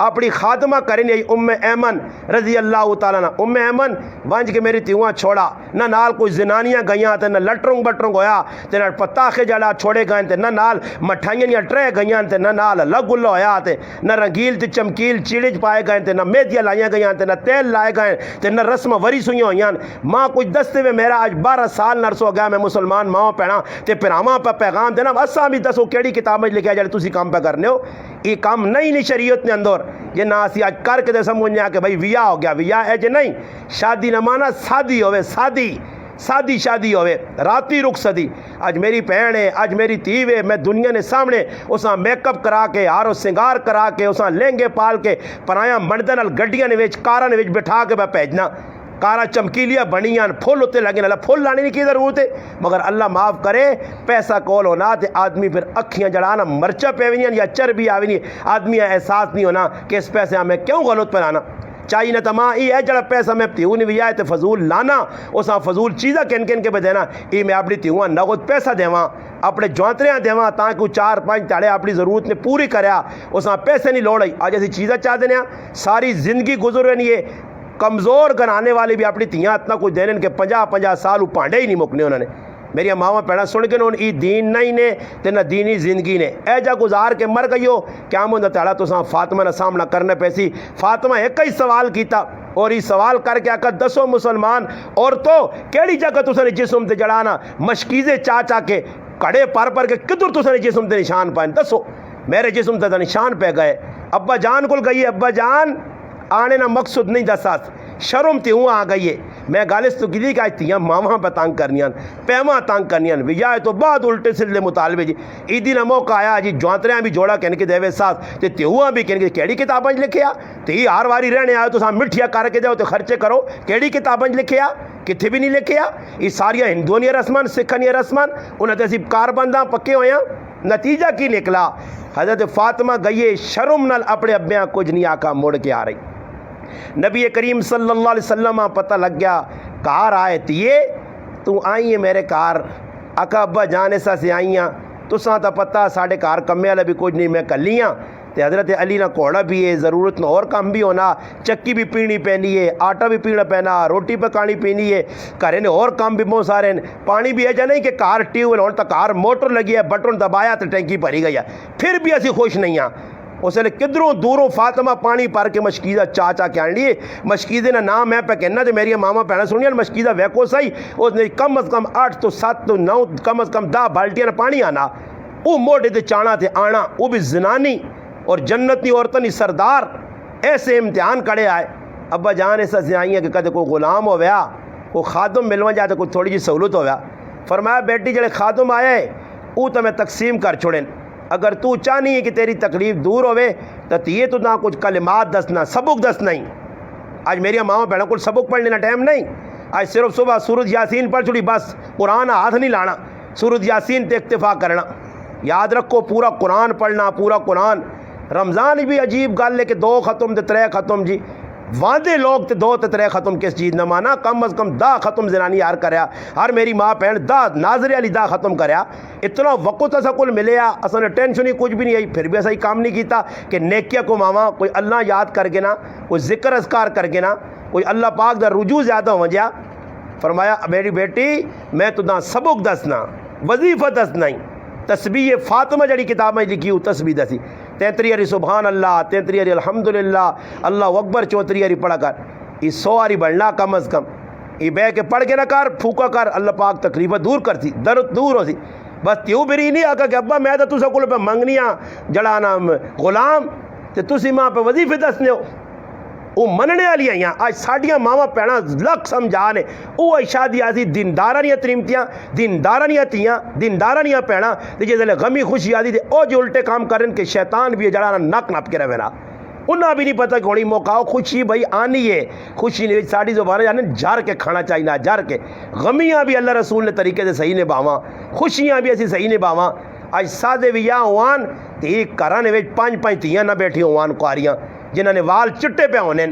Speaker 1: اپنی خادمہ کریں ام ایمن رضی اللہ تعالیٰ عنہ ام ایمن ونج کے میری تیواں چھوڑا نہ نال کوئی زنانیاں گئیاں تے نہ لٹرنگ بٹرنگ ہویا تے نہ پتاخے جڑا چھوڑے گئے تے نہ نال مٹھائیاں یا ٹرے گئیاں تے نہ نال لگ گلو ہویا تے نہ رنگیل تے چمکیل چیڑج پائے گئے تے نہ مہدیاں لائیاں گئیاں تے نہ تیل لائے گئے تے نہ رسم وری سوئیاں ہویاں ماں کچھ دستے میں میرا آج 12 سال نرس ہو گیا میں مسلمان ماں پیڑا تے پراواں پہ پیغام دینا اساں بھی دسو کیڑی کتاب لکھیا جڑے تسی کام پہ کرنے ہو یہ کام نہیں شریعت نے اندر یہ نہ اسی آج کر کے دے سمجھنے کہ بھائی ویا ہو گیا ویا ہے جے نہیں شادی نہ مانا سادی ہوئے سادی شادی ہوئے راتی رخصتی آج میری بہن ہے آج میری تیو ہے میں دنیا نے سامنے اساں میک اپ کرا کے ہارو سنگار کرا کے اساں لہنگے پال کے پرایا مرداں نال گڈیاں نے وچ کاراں نے وچ بٹھا کے میں بھیجنا کارا چمکیلیاں بنیاں پھول ہوتے لگے اللہ پھول لانے نہیں کی ضرورت ہے مگر اللہ معاف کرے پیسہ کول ہونا تے آدمی پھر اکھیاں جڑانا مرچا پیونیاں یا چربی آونی آدمی احساس نہیں ہونا کہ اس پیسے ہمیں کیوں غلط پہنانا چاہیے نہ تمام یہ ہے جڑا پیسہ میں تیوں نہیں بھی آئے تو فضول لانا اساں فضول چیزاں کن کے پہ دینا یہ میں اپنی تیواں نقد پیسہ دیواں اپنے جوانتریاں دیواں تاکہ 4-5 تاڑے اپنی ضرورت نے پوری کریا اساں پیسے نہیں لوڑ آج ایسی چیزیں چاہ دینے ساری زندگی گزر رہی ہے کمزور گھرانے والے بھی اپنی تیاں اتنا کچھ دینے کہ 50 سال وہ پانڈے ہی نہیں مکنے انہوں نے میری ماما پیڑا سن کے انہوں نے دین نہیں نے تے نہ دینی زندگی نے اے جا گزار کے مر گئی ہو کیا مندہ تعالیٰ تو ساں فاطمہ نے سامنا کرنے پیسی فاطمہ ایک ہی سوال کیتا اور یہ سوال کر کے آکا 10 مسلمان عورتوں کیڑی جگہ تو نے جسم تے جڑانا مشکیزے چا کے کڑے پر کے کدھر تو نے جسم تے نشان پائیں دسو میرے جسم تے نشان پہ گئے ابا جان کو گئی ابا جان آنے نہ مقصد نہیں دساس شرم تے ہوں آ گئی ہے میں گالس تو کی کہ تیاں ماواں پہ تنگ کرنیاں پیواں تنگ کرنیاں وجہ تو بعد الٹے سلے مطالبے جی ایدی نہ موقع آیا جی جوانتریاں بھی جوڑا کہنے کے دیوے ساتھ تے تیوہاں بھی کہنے کے کیڑی کتاباں لکھیا تی ہر واری رہنے آئے تو ساں مٹھیا کر کے جاؤ تو خرچے کرو کیڑی کتاباں لکھیا کتھے بھی نہیں لکھیا یہ ساریاں ہندوانیاں رسمان سکھانیاں رسمان انہیں تہذیب کار بنداں پکے ہوئے ہیں نتیجہ کی نکلا حضرت فاطمہ گئیے شرم نال اپنے ابیاں کچھ نہیں آقا مڑ کے آ رہی نبی کریم صلی اللہ علیہ وسلم پتہ لگ گیا کار آئے تیے تو آئی ہیں میرے کار آقا ابا جانے سا سے آئی ہیں تو ساں تا پتہ ساڑھے کار کمے والا بھی کچھ نہیں میں کلیاں تے حضرت علی نہ کوڑا بھی ہے ضرورت نہ اور کام بھی ہونا چکی بھی پینی پینی ہے آٹا بھی پینا پینا روٹی پکانی پینی ہے گھرے نے اور کام بھی بہت سارے پانی بھی ہے جا نہیں کہ کار ٹیوبل ہونے تک کار موٹر لگی ہے بٹن دبایا تو ٹینکی بھری گئی ہے پھر بھی اسی خوش نہیں ہیں اس لئے کدروں دوروں فاطمہ پانی پار کے مشکیزہ چاچا کے آن لیے مشکیزے نہ نام ہے پہ کہنا تو میری ماما پہنا سنیا مشکیزہ ویکو صحیح اس نے کم از کم 8 تو 7 تو 9 کم از کم 10 بالٹیاں پانی آنا وہ موڑے تے چانا تے آنا وہ بھی زنانی اور جنتی عورتنی سردار ایسے امتحان کڑے آئے ابا جان ایسا سے آئی ہیں کہ کدے کوئی غلام ہو گیا کوئی خادم ملوا جائے تو کوئی تھوڑی جی سہولت ہو گیا فرمایا بیٹی جڑے خادم آئے وہ تو میں تقسیم کر چھوڑیں اگر تو چاہنی ہے کہ تیری تکلیف دور ہوئے تو یہ تو نہ کچھ کلمات دسنا سبق دسنا ہی آج میری ماں بہنوں کو سبق پڑھنے کا ٹائم نہیں آج صرف صبح سورۃ یاسین پڑھ چھوڑی بس قرآن ہاتھ نہیں لانا سورۃ یاسین تے اکتفا کرنا یاد رکھو پورا قرآن پڑھنا پورا قرآن رمضان بھی عجیب گل ہے کہ 2 ختم تے 3 ختم جی واندے لوگ تے 2 تے 3 ختم کس چیز نہ مانا کم از کم 10 ختم زنانی یار کریا ہر میری ماں پہن 10 ناظر علی 10 ختم کریا اتنا وقت اسا کل ملیا اسا نے ٹینشن ہی کچھ بھی نہیں آئی پھر بھی ایسا ہی کام نہیں کیتا کہ نیکیاں کو ماما کوئی اللہ یاد کر کے نا کوئی ذکر اذکار کر کے نا کوئی اللہ پاک دا رجوع زیادہ ہو جا فرمایا میری بیٹی میں تو نہ سبق دسنا وظیفہ دسنا ہی تسبیح فاطمہ جڑی کتاب میں لکھی ہوں تسبیح دسی 33 عری سبحان اللہ 33 عری الحمدللہ اللہ اکبر 34 عری پڑھا کر یہ 100 عری بڑھنا کم از کم یہ بے کے پڑھ کے نہ کر پھوکا کر اللہ پاک تکلیفہ دور کر سی درد دور ہو سی بس تیوں بری نہیں آکا کہ ابا میں تو سکول پہ منگنیاں جڑانا غلام تے تسی ماں پہ وظیفے دسنے ہو وہ مننے والی آئیاں آج ساڑیاں ماما پینا لکھ سمجھانے وہ شادی آتی دیندارانیاں تریمتیاں دیندارانیاں تیاں دیندارانیاں پینا جس لئے غمی خوشی آتی تھے او جو الٹے کام کرن کہ شیطان بھی جڑانا نک نپ کے رہنا انہاں بھی نہیں پتہ کہ ہونی موقع خوشی بھائی آنی ہے خوشی نہیں ساڑی زبانیں جانے جھار کے کھانا چاہیے جھار کے غمیاں بھی اللہ رسول نے طریقے سے صحیح نبھاواں خوشیاں بھی ایسی صحیح نبھاواں آج سادے بھی یا ہوان تے ایک کرانے ویچ 5 تیاں نہ بیٹھی ہوان کواریاں جنہوں نے وال چٹے پہ ہونے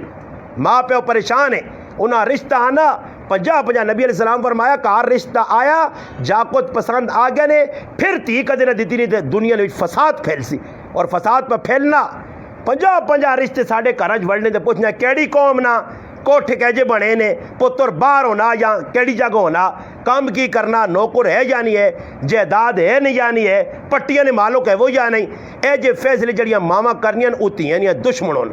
Speaker 1: ماں پہ پریشان ہیں انہاں رشتہ آنا 50 نبی علیہ السلام فرمایا کار رشتہ آیا جاکت پسند آ گیا نے پھر تی کا دن دیتی نہیں دنیا نے فساد پھیل سی اور فساد پہ پھیلنا 50 رشتے ساڑھے کراج وڑنے دے پوچھنا کیڑی قوم نا کوٹھے کہجے بنے نے پتر باہر ہونا یا کیڑی جگہ ہونا کام کی کرنا نوکر ہے یا نہیں ہے جائیداد ہے نہیں یا نہیں ہے پٹیاں نے مالک ہے وہ یا نہیں اے جے فیصلے جڑیاں ماما کرنیاں اوتیاں نہیں دشمنوں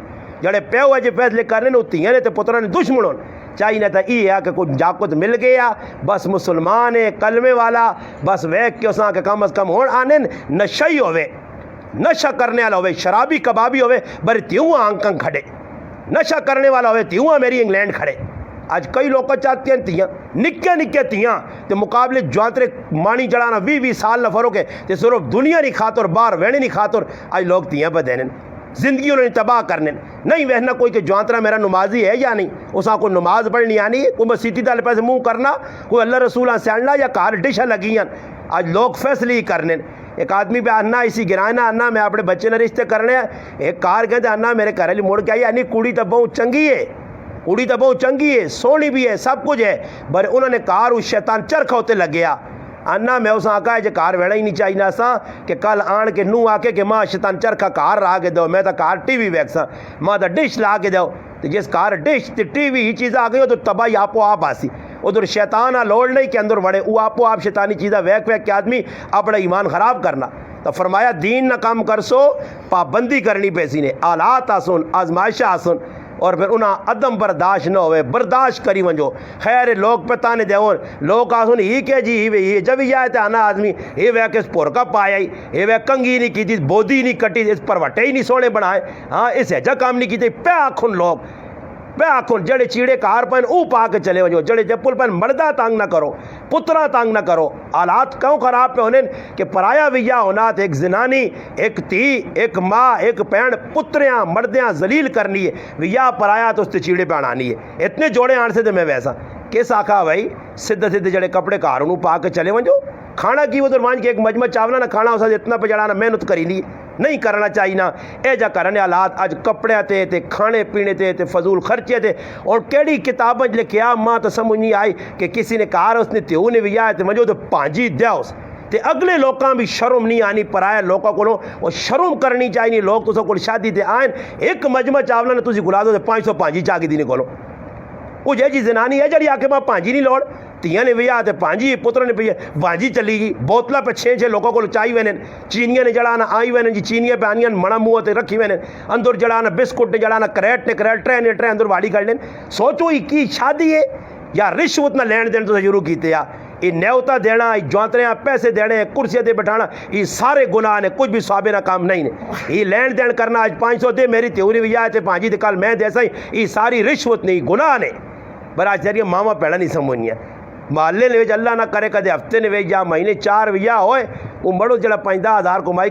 Speaker 1: جڑے پیو ہے جے فیصلے کرنے اوتیاں نے تے پتروں نے دشمنوں چاہیے نہ یہ ہے کہ کچھ جاکت مل گیا بس مسلمان ہے کلمے والا بس ویک کے اساں کے کم از کم ہون آنے نشئی ہوئے نشہ کرنے والا ہوئے شرابی کبابی ہوئے بری تیوں آنکھاں کھڑے نشہ کرنے والا ہوئے تیوں میری انگلینڈ کھڑے آج کئی لوگ چاہتے ہیں تیاں نکے تیاں تے مقابلے جوانترے مانی جڑانا 20 سال نفروں کے تے صرف دنیا نہیں خاطر باہر وینے نہیں خاطر آج لوگ تیاں پہ دینے زندگی انہوں نے تباہ کرنے نہیں وہنا کوئی کہ جوانترہ میرا نمازی ہے یا نہیں اساں کو نماز پڑھنی آنی کوئی مسیطی دال پیسے منہ کرنا کوئی اللہ رسولہ سیڑنا یا کار ڈشہ لگیاں آج لوگ فیصلے ہی کرنے ایک آدمی پہ آنا اسی گرانا آنا میں اپنے بچے نے رشتے کرنے ایک کار کہتے آنا میرے گھر علی موڑ کے آئی یعنی کڑی تو بہت چنگی ہے کڑی تو بہت چنگی ہے سونی بھی ہے سب کچھ ہے بر انہوں نے کار اس شیطان چرخ ہوتے لگ گیا آنا میں اساں آکا ہے جو کار ویڑا ہی نہیں چاہیے نا سا کہ کل آن کے نو آکے کہ ماں شیطان چرخا کار را کے دو میں تا کار ٹی وی ویک سا ماں تا ڈش لا کے دو تو جس کار ڈش تے ٹی وی ہی چیز آ گئی ہو تو تباہی آپو آپ آسی ادھر شیطان لوڑ نہیں کہ اندر وڑے وہ آپو آپ شیطانی چیزیں ویک کے آدمی اپنا ایمان خراب کرنا تو فرمایا دین نہ کام کر سو پابندی کرنی پیسی نے آلات آسن آزمائشہ آسن اور پھر انہاں عدم برداشت نہ ہوئے برداشت کری ونجو خیر لوگ پہ تانے دیون لوگ آسن ہی کہ جی ہی جب ہی آئے تھے آنا آدمی یہ ویک اس پورکا پایا ہی یہ ویک کنگی نہیں کی تھی بودی نہیں کٹی اس پر وٹے ہی نہیں سونے بنائے ہاں اس ایجا کام نہیں کی تھی پہ آکھن لوگ پہ آخو جڑے چیڑے کار پہن او پا کے چلے وجو، جڑے چپل پہن مردہ تانگ نہ کرو، پترا تانگ نہ کرو۔ حالات کیوں خراب پہ ہونے کہ پرایا ویا ہونا ایک زنانی، ایک تی، ایک ماں، ایک پین پتریاں مردیاں ذلیل کرنی ہے، ویا پرایا تو اس تے چیڑے پہ آنانی ہے۔ اتنے جوڑے آن سے تو میں ویسا کس آکھا بھائی سدھے سدھے جڑے کپڑے کاروں پا کے چلے ونجو، کھانا کی وہ درمان کے ایک مجمع چاولا نہ کھانا اسا اتنا پہ جڑانا محنت کری لی نہیں کرنا چاہیے نا۔ اے جا کرنے حالات اج کپڑے تے کھانے پینے تے فضول خرچے تے، اور کیڑی کتابیں لکھیا ماں تو سمجھ نہیں آئی کہ کسی نے کہا اس نے تیو نے بھی آیا تے ونجو تو پانجی دیا اس تے اگلے لوکاں بھی شرم نہیں آنی، پرایا لوکاں کو وہ شرم کرنی چاہیے۔ لوگ تو کو شادی تے آئیں ایک مجمع چاولا نے تسی گلا دو تے 505 چاہ کے دینے کولو وہ جی زنانی ہے جڑی آ کے ماں پانجی نہیں لوڑ، تیاں نے بھی آتے پانجی پتر نے بھی وانجی چلی گئی، بوتلا پہ 6 لوگوں کو چاہی وینن، چینیاں نے جڑانا آئی وینن جی، چینیاں پہ آنیاں مڑا منہ تے رکھی وینن، اندر جڑانا بسکٹ نے جڑانا کریٹ نے کریٹ ٹرے اندر واڑی کر لین۔ سوچو ہی کی شادی ہے یا رشوت نہ لین دین تو شروع کیتے آ، یہ نیوتا دینا، یہ جوانترے پیسے دینے، کرسی تے بٹھانا، یہ سارے گناہ نے، کچھ بھی صابرہ کام نہیں نے۔ یہ لین دین کرنا آج 500 دے میری تیوری بھی آئے تے 5 دے کل میں دے سائیں، یہ ساری رشوت نہیں گناہ نے۔ براج ذریعہ ماما پیڑا نہیں سمجھنی ہے، محلے نے ویج اللہ نہ کرے کدے ہفتے نے ویج یا مہینے 4 ویا ہوئے وہ مڑو جڑا 50,000 کمائی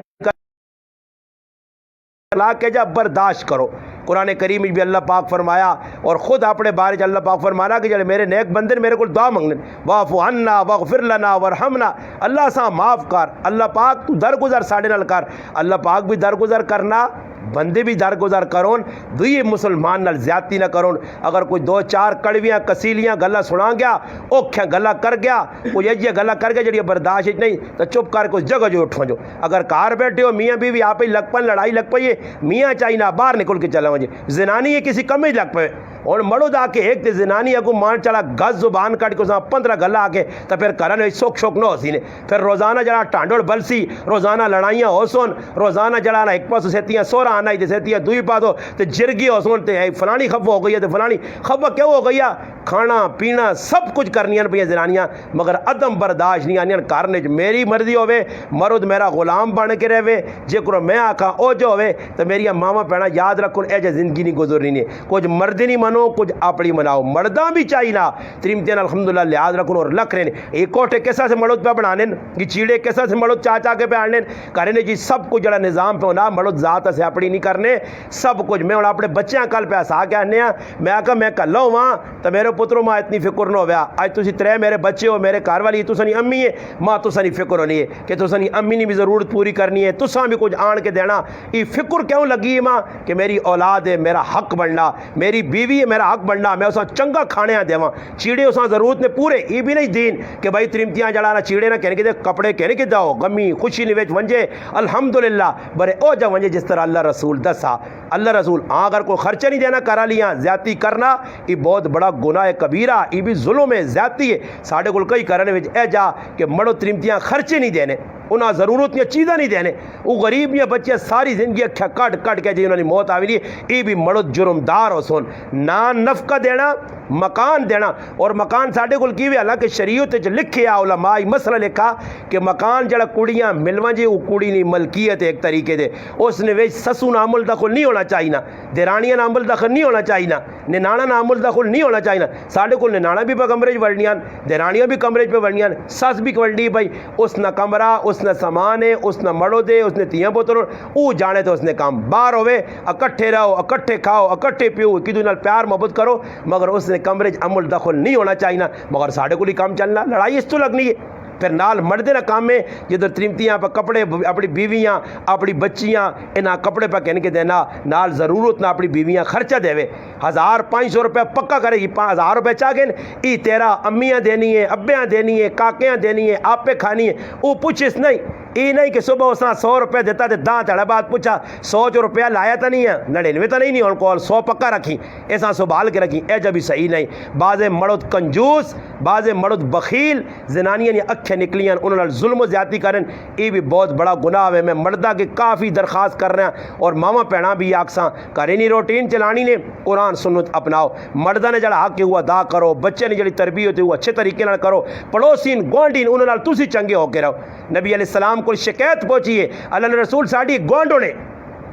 Speaker 1: لا کے جا برداشت کرو۔ قرآن کریم بھی اللہ پاک فرمایا اور خود اپنے بارے چ اللہ پاک فرمانا کہ جڑے میرے نیک بندے میرے کو دعا منگنے واعف عنا واغفر لنا ورحمنا، اللہ سا معاف کر، اللہ پاک تو درگزر ساڈے نال کر۔ اللہ پاک بھی درگزر کرنا، بندے بھی درگزر کرون، دوئی مسلمان نال زیادتی نہ کرون۔ اگر کوئی 2-4 کڑویاں کسیلیاں گلا سنا گیا، اوکھیاں گلا کر گیا، کوئی یہ گلا کر گیا جڑی برداشت نہیں تو چپ کر کے جگہ جو اٹھو جو۔ اگر کار بیٹھے ہو میاں بیوی آپ ہی لگ پن لڑائی لگ پئی ہے، میاں چاہیے نہ باہر نکل کے چلا وجے، زنانی ہے کسی کم ہی لگ پے اور مڑو دا کے ایک تے زنانی اگو مان چلا گز زبان کٹ کے 15 گلا آ کے تو پھر کرن سوک شوک نہ ہو سی نے، پھر روزانہ جڑا ٹانڈوڑ بلسی، روزانہ لڑائیاں ہو سون، روزانہ جڑا نا ایک پاس سیتیاں سورا آنا ہی تے سیتیاں دوئی پا دو تے جرگی ہو سون تے فلانی خفا ہو گئی ہے تے فلانی خفا کیوں ہو گئی ہے، کھانا پینا سب کچھ کرنیاں پہ زنانیاں مگر عدم برداشت نہیں آنیاں کرنے۔ میری مرضی ہوئے مرد میرا غلام بن کے رہے، جے کرو میں آکھا او جو ہوئے تو میری ماما پینا یاد رکھو اے جے زندگی نہیں گزرنی نہیں، کچھ مرد نہیں منو کچھ اپنی مناؤ، مرداں بھی چاہیے نا تریمتین الحمدللہ لحاظ رکھو اور لکھ رہے ہیں۔ ایک کوٹے کیسا سے مرد پہ بنانے یہ چیڑے کیسا سے مرد چاچا کے پہ آنے کرنے جی سب کچھ جڑا نظام پہ ہونا مرد ذات سے اپنی نہیں کرنے سب کچھ۔ میں اپنے بچیاں کل پہ آسا کے آنے ہیں، میں آکھا میں کل ہوں وہاں تو میرے پتروں ماں اتنی فکر نہ ہویا، آج تسی 3 میرے بچے ہو، میرے گھر والی تسانی امی ہے، ماں تسانی فکر ہونی ہے کہ تسانی امی نے بھی ضرورت پوری کرنی ہے، تساں بھی کچھ آن کے دینا۔ یہ فکر کیوں لگی ہے ماں کہ میری اولاد ہے میرا حق بننا، میری بیوی ہے میرا حق بننا، میں اساں چنگا کھانے دیواں، چیڑے اساں ضرورت نے پورے یہ بھی نہیں دین کہ بھائی تریمتیاں جڑانا چیڑے نہ کہنے کے دے کپڑے کہنے کے داؤ غمی خوشی نے وچ ونجے الحمدللہ برے او جا ونجے جس طرح اللہ رسول دسا۔ اللہ رسول اگر کوئی خرچہ نہیں دینا کرا لیاں زیادتی کرنا یہ بہت بڑا گناہ کبیرہ، یہ بھی ظلم ہے زیادتی ہے۔ ساڑھے کل کئی کرنے وچ اے جا کہ مڑو تریمتیاں خرچے نہیں دینے، انہاں ضرورت یا چیزیں نہیں دینے، وہ غریب یا بچے ساری زندگی اکھا کٹ کٹ کے جی انہوں نے موت آوی لی، یہ بھی مڑو جرمدار ہو سن۔ نان نفقہ دینا، مکان دینا، اور مکان ساڑھے کل کی بھی حالانکہ شریعت لکھے علماء مسئلہ لکھا کہ مکان جڑا کڑیاں ملواں جی وہ کڑی نہیں ملکیت ایک طریقے دے، اس نے ویچ سسو نامل دخل نہیں ہونا چاہیے نا، دیرانیاں نامل دخل نہیں ہونا چاہیے نا، ننانا نامل دخل نہیں ہونا چاہیے نا۔ ساڑھے کل ننانا بھی پہ کمرے وڑنیاں، دیرانیاں بھی کمرے پہ وڑنیاں، سس بھی وڑنی بھائی اس نہ کمرہ اس نہ سامان ہے اس نہ مڑو دے اس نے تیاں پوتر او جانے تو اس نے کام باہر ہوئے، اکٹھے رہو اکٹھے کھاؤ اکٹھے پیو کدو نال پیار محبت کرو، مگر اس نے کمرے عمل دخل نہیں ہونا چاہیے نا۔ مگر ساڑھے کو ہی کام چلنا لڑائی اس تو لگنی ہے، پھر نال مردے نہ کام میں جدھر تریمتیاں پہ کپڑے اپنی بیویاں اپنی بچیاں انہاں کپڑے پہ کہنے کے دینا، نال ضرورت نہ اپنی بیویاں خرچہ دے 1500 روپے پکا کرے، 1000 روپے چاہ گئے ای تیرا امیاں دینی ہے ابیاں دینی ہے کاکیاں دینی ہے آپ پہ کھانی ہے، وہ پوچھس نہیں، یہ نہیں کہ صبح اس نے 100 روپے دیتا تے داں تڑا بعد پوچھا 100 روپیہ لایا تا نہیں ہے 99 تا نہیں ان کو 100 پکا رکھی ایسا سنبھال کے رکھی، اے جب بھی صحیح نہیں۔ بعض مرد کنجوس بعض مرد بخیل زنانیاں نے اکھیں نکلیاں انہوں نے ظلم و زیادتی کرن، یہ بھی بہت بڑا گناہ ہے۔ میں مردہ کی کافی درخواست کر رہا ہوں اور ماما پینا بھی آکساں کرینی روٹین چلانی نے قرآن سنت اپناؤ، مردہ نے جڑا حق کے ہوا ادا کرو، بچے نے جڑی تربیت ہوا اچھے طریقے نال کرو، پڑوسین گوانڈین انہوں نے تسی چنگے ہو کے رہو۔ نبی علیہ السلام کو شکایت پہنچی ہے اللہ نے رسول ساڑھی گوانڈوں نے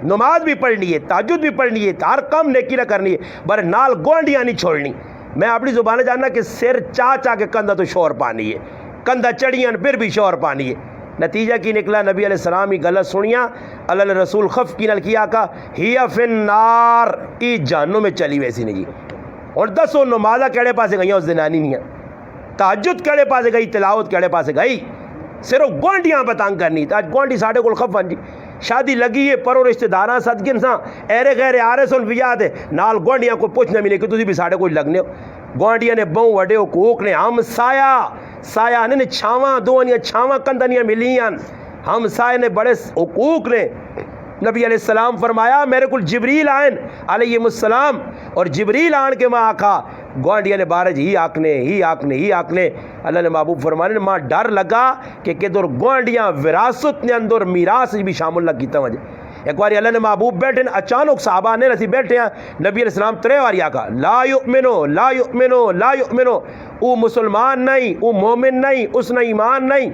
Speaker 1: نماز بھی پڑھنی ہے, تہجد بھی پڑھنی ہے, ہر کام نیکی نہ کرنی ہے, بر نال گوانڈیاں نہیں چھوڑنی. میں اپنی زبان جاننا کہ سر چاہ کے کندھا تو شور پانی ہے, کندھا چڑھیاں پھر بھی شور پانی ہے. نتیجہ کی نکلا, نبی علیہ السلام ہی غلط سنیاں, اللہ رسول خف کی نل کیا کا ہی فی النار, ای جہنم میں چلی ویسی نہیں جی. اور دسو نمازہ کیڑے پاسے گئی اس زنانی نہیں, تہجد کیڑے پاسے گئی, تلاوت کیڑے پاسے گئی, صرف گوانڈیاں بتانگ کرنی. آج گوانڈی ساڑھے کو خفن جی, شادی لگی ہے پرو رشتہ داراں صدقے ساں ایرے غیر آرے سن ویاد ہے نال گوانڈیاں کو پوچھنا ملے کہ تسی بھی ساڑھے کو لگنے ہو. گوانڈیاں نے بہوں وڈے حقوق نے, ہم سایہ نے چھاواں دوانیاں چھاواں کندنیاں ملیاں, ہم سایہ نے بڑے حقوق نے. نبی علیہ السلام فرمایا میرے کل جبریل آئین علیہ السلام, اور جبریل آن کے ماں آکھا گوانڈیاں نے بارج ہی آکنے. اللہ نے محبوب فرمانے ماں ڈر لگا کہ کدھر گوانڈیاں وراثت نے اندر میراث بھی شامل نہ کیتا وجہ. ایک باری اللہ نے محبوب بیٹھے اچانک صحابہ نے نسی بیٹھے ہیں, نبی علیہ السلام 3 بار آکھا لا یؤمنو, او مسلمان نہیں, او مومن نہیں, اس نے ایمان نہیں.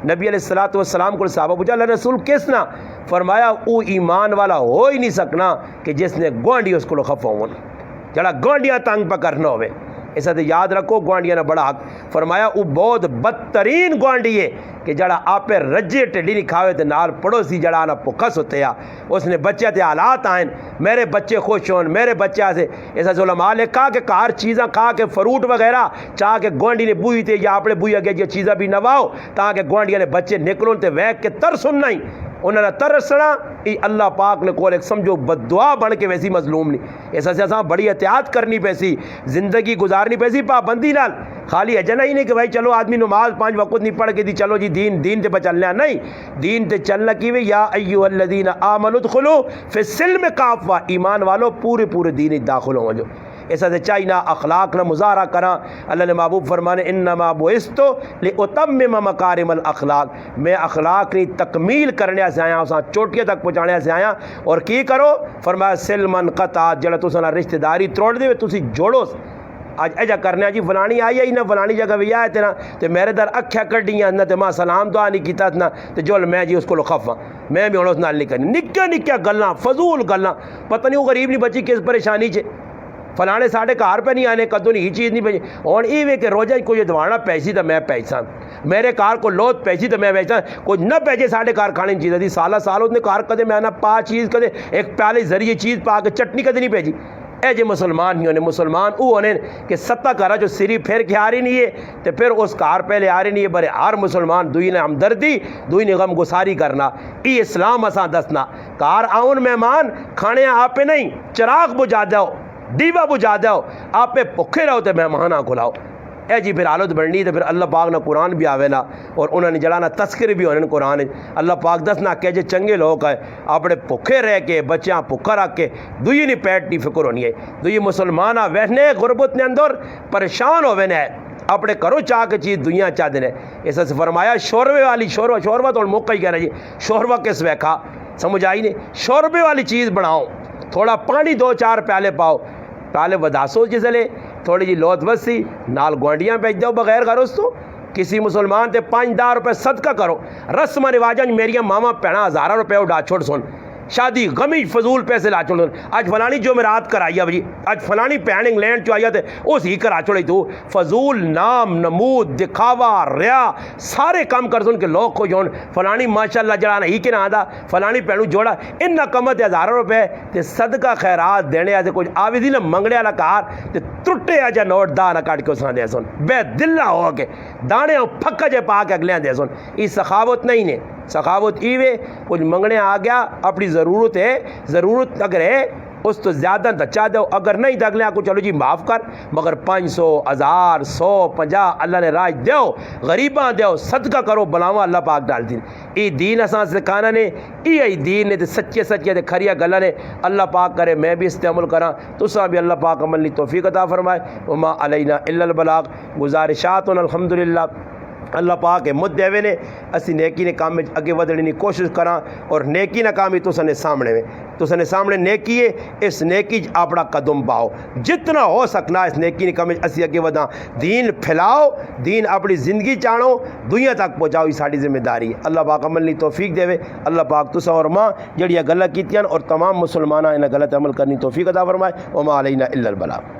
Speaker 1: نبی علیہ السلام کو صحابہ پوچھا اللہ رسول کس نا؟ فرمایا او ایمان والا ہو ہی نہیں سکنا کہ جس نے گوانڈی اس کو خفا ہون, جڑا گوانڈیاں تنگ پکڑنا ہوئے. ایسا تو یاد رکھو گوانڈیاں نے بڑا حق. فرمایا او بہت بدترین گوانڈی ہے کہ جڑا آپ رجے ٹڈی نہیں کھاوے تے نال پڑوسی جڑا نا پکھا ستے آ, اس نے بچے تے حالات آئیں میرے بچے خوش ہون, میرے بچے سے. ایسا علماء نے کہا کہ کار چیزاں کھا کے فروٹ وغیرہ چاہ کے گوانڈی نے بوئی تے یا اپنے بوئی اگے یہ چیزاں بھی نواؤ تاکہ گوانڈیاں نے بچے نکلون تے ویک کے ترسن نہیں, انہوں نے ترسنا. ای اللہ پاک نے کول ایک سمجھو بد دعا بن کے ویسی مظلوم نہیں. ایسا سے اساں بڑی احتیاط کرنی پیسی, زندگی گزارنی پیسی پابندی نال. خالی اجنا ہی نہیں کہ بھائی چلو آدمی نماز 5 وقت نہیں پڑھ کے دی چلو جی دین تے چلنا نہیں. دین تے چلنا کی وے یا ایھا الذین آمنوا ادخلوا فی السلم کافہ, ایمان والو پورے دین داخل ہو جو. ایسا سے چاہیے نہ اخلاق نہ مظاہرہ کرا. اللہ نے محبوب فرمانے انما بعثت لاتمم مکارم الاخلاق, میں اخلاق کی تکمیل کرنے سے آیا, اساں چوٹیاں تک پہنچانے سے آیا. اور کی کرو؟ فرمایا سلمن قطع, جڑا تساں رشتہ داری توڑ دے تسی جوڑو. آج ایجا کرنے جی فلانی آئی ہے نہ فلانی جگہ بھی آئے تھے نا تو میرے در اکھیا کڈیاں نہ تو ماں سلام دعا نہیں کیتا نا تو جو میں جی اس کو خفا میں بھی ہوں اس نال نہیں کرنی. نکیا گلاں فضول گلاں, پتہ نہیں وہ غریب نہیں بچی کس پریشانی چ فلانے ساڑھے کار پہ نہیں آنے کدو نہیں ہی چیز نہیں بھیجی. اور ای وے کہ روزہ کوئی دوانا پیسی تو میں پیسا, میرے کار کو لوت پیسی تو میں پیسا, کوئی نہ پیجے ساڑھے کار کھانے چیز دی. سالہ اس نے کار کدے میں نہ پا چیز کدے ایک پیالے ذریعے چیز پا کے چٹنی کدے نہیں بھیجی. اے جے مسلمان ہی ہونے, مسلمان او ہونے کہ ستہ کرا جو سری پھیر کے آ رہی نہیں ہے تو پھر اس کار پہلے آ رہی نہیں ہے. برے ہر مسلمان دوئی نے ہمدردی دوئی نے غم گساری کرنا, ای اسلام اساں دسنا. کار آؤن مہمان کھانے آپ پہ نہیں, چراغ بجھا دو, دیوا بجھا دو, آپ پہ پکھے رہو تو مہمان آ کھلاؤ. اے جی پھر حالت بڑھنی تو پھر اللہ پاک نہ قرآن بھی آوے نا, اور انہوں نے جڑانا تذکر بھی ہونے قرآن. اللہ پاک دسنا کہ جے چنگے لوگ ہے اپنے پکھے رہ کے بچیاں پکھا رکھ کے دوئی نہیں پیٹ نہیں فکر ہونی ہے. دوئی مسلمانہ وہنے غربت نے اندر پریشان ہوئے نے اپنے کرو چاہ کے چیز دنیا چاہ دینے. ایسا سے فرمایا شوربے والی شوربہ تو موقع ہی کہہ رہا جی شوربہ کس ویکھا سمجھ آئی نہیں. شوربے والی چیز بناؤ, تھوڑا پانی 2-4 پیالے پاؤ, پیالے وداسو جسلے تھوڑی جی لوت وسی نال گوانڈیاں بیچ دو بغیر غرض تو. کسی مسلمان تے 5-10 روپے صدقہ کرو. رسم رواجاں میریاں ماما پینا 1000 روپے اڈا چھوڑ سن, شادی غمی فضول پیسے لا چھوڑ سن. آج فلانی جمعرات کرائی جی, آج فلانی پین انگلینڈ چو آئی تے اس ہی کرا چھوڑی تو. فضول نام نمود دکھاوا ریا سارے کام کر سن کہ لوگ خوش ہون. فلانی ماشاءاللہ جڑانا ہی کہ نہ آدھا فلانی پینو جوڑا ان نہ کمت 1000 روپے تے صدقہ خیرات دینے آجے کچھ آوی دی نہ منگڑے والا کار تے ٹوٹے آجا نوٹ دا نہ کاٹ کے اساں دے سن بے دلہ ہو کے دانے پھکا جے پا کے اگلے دے سن. یہ سخاوت نہیں نے. سخاوت ایوے کچھ منگنے آ گیا اپنی ضرورت ہے, ضرورت اگر ہے اس تو زیادہ دچا دو, اگر نہیں تو اگلے کو چلو جی معاف کر, مگر 500 1000 150 اللہ نے راج دیو, غریباں دیو, صدقہ کرو, بلاواں اللہ پاک ڈال دین. ای دین اساں سکھانا نے, ای دین نے تے سچے تے کھریا گلاں نے. اللہ پاک کرے میں بھی استعمال کراں, تساں بھی اللہ پاک عمل کی توفیق عطا فرمائے. وما علینا الا البلاغ. گزارشات الحمدللہ اللہ پاک کے مدعوے نے اسی نیکی نے کام میں اگے ودھنے کی کوشش کراں اور نیکی ناکامی تساں سامنے نیکی ہے اس نیکی اپنا قدم پاؤ جتنا ہو سکنا اس نیکی نے کام اسی اگے ودھاں دین پھیلاؤ دین اپنی زندگی چاڑو دنیا تک پہنچاؤ یہ ساری ذمہ داری ہے اللہ پاک عمل کی توفیق دے اللہ پاک تساں اور ماں جڑیاں گلاں کیتیاں اور تمام مسلماناں انہاں غلط عمل کرنی توفیق عطا فرمائے وما علینا الا البلاغ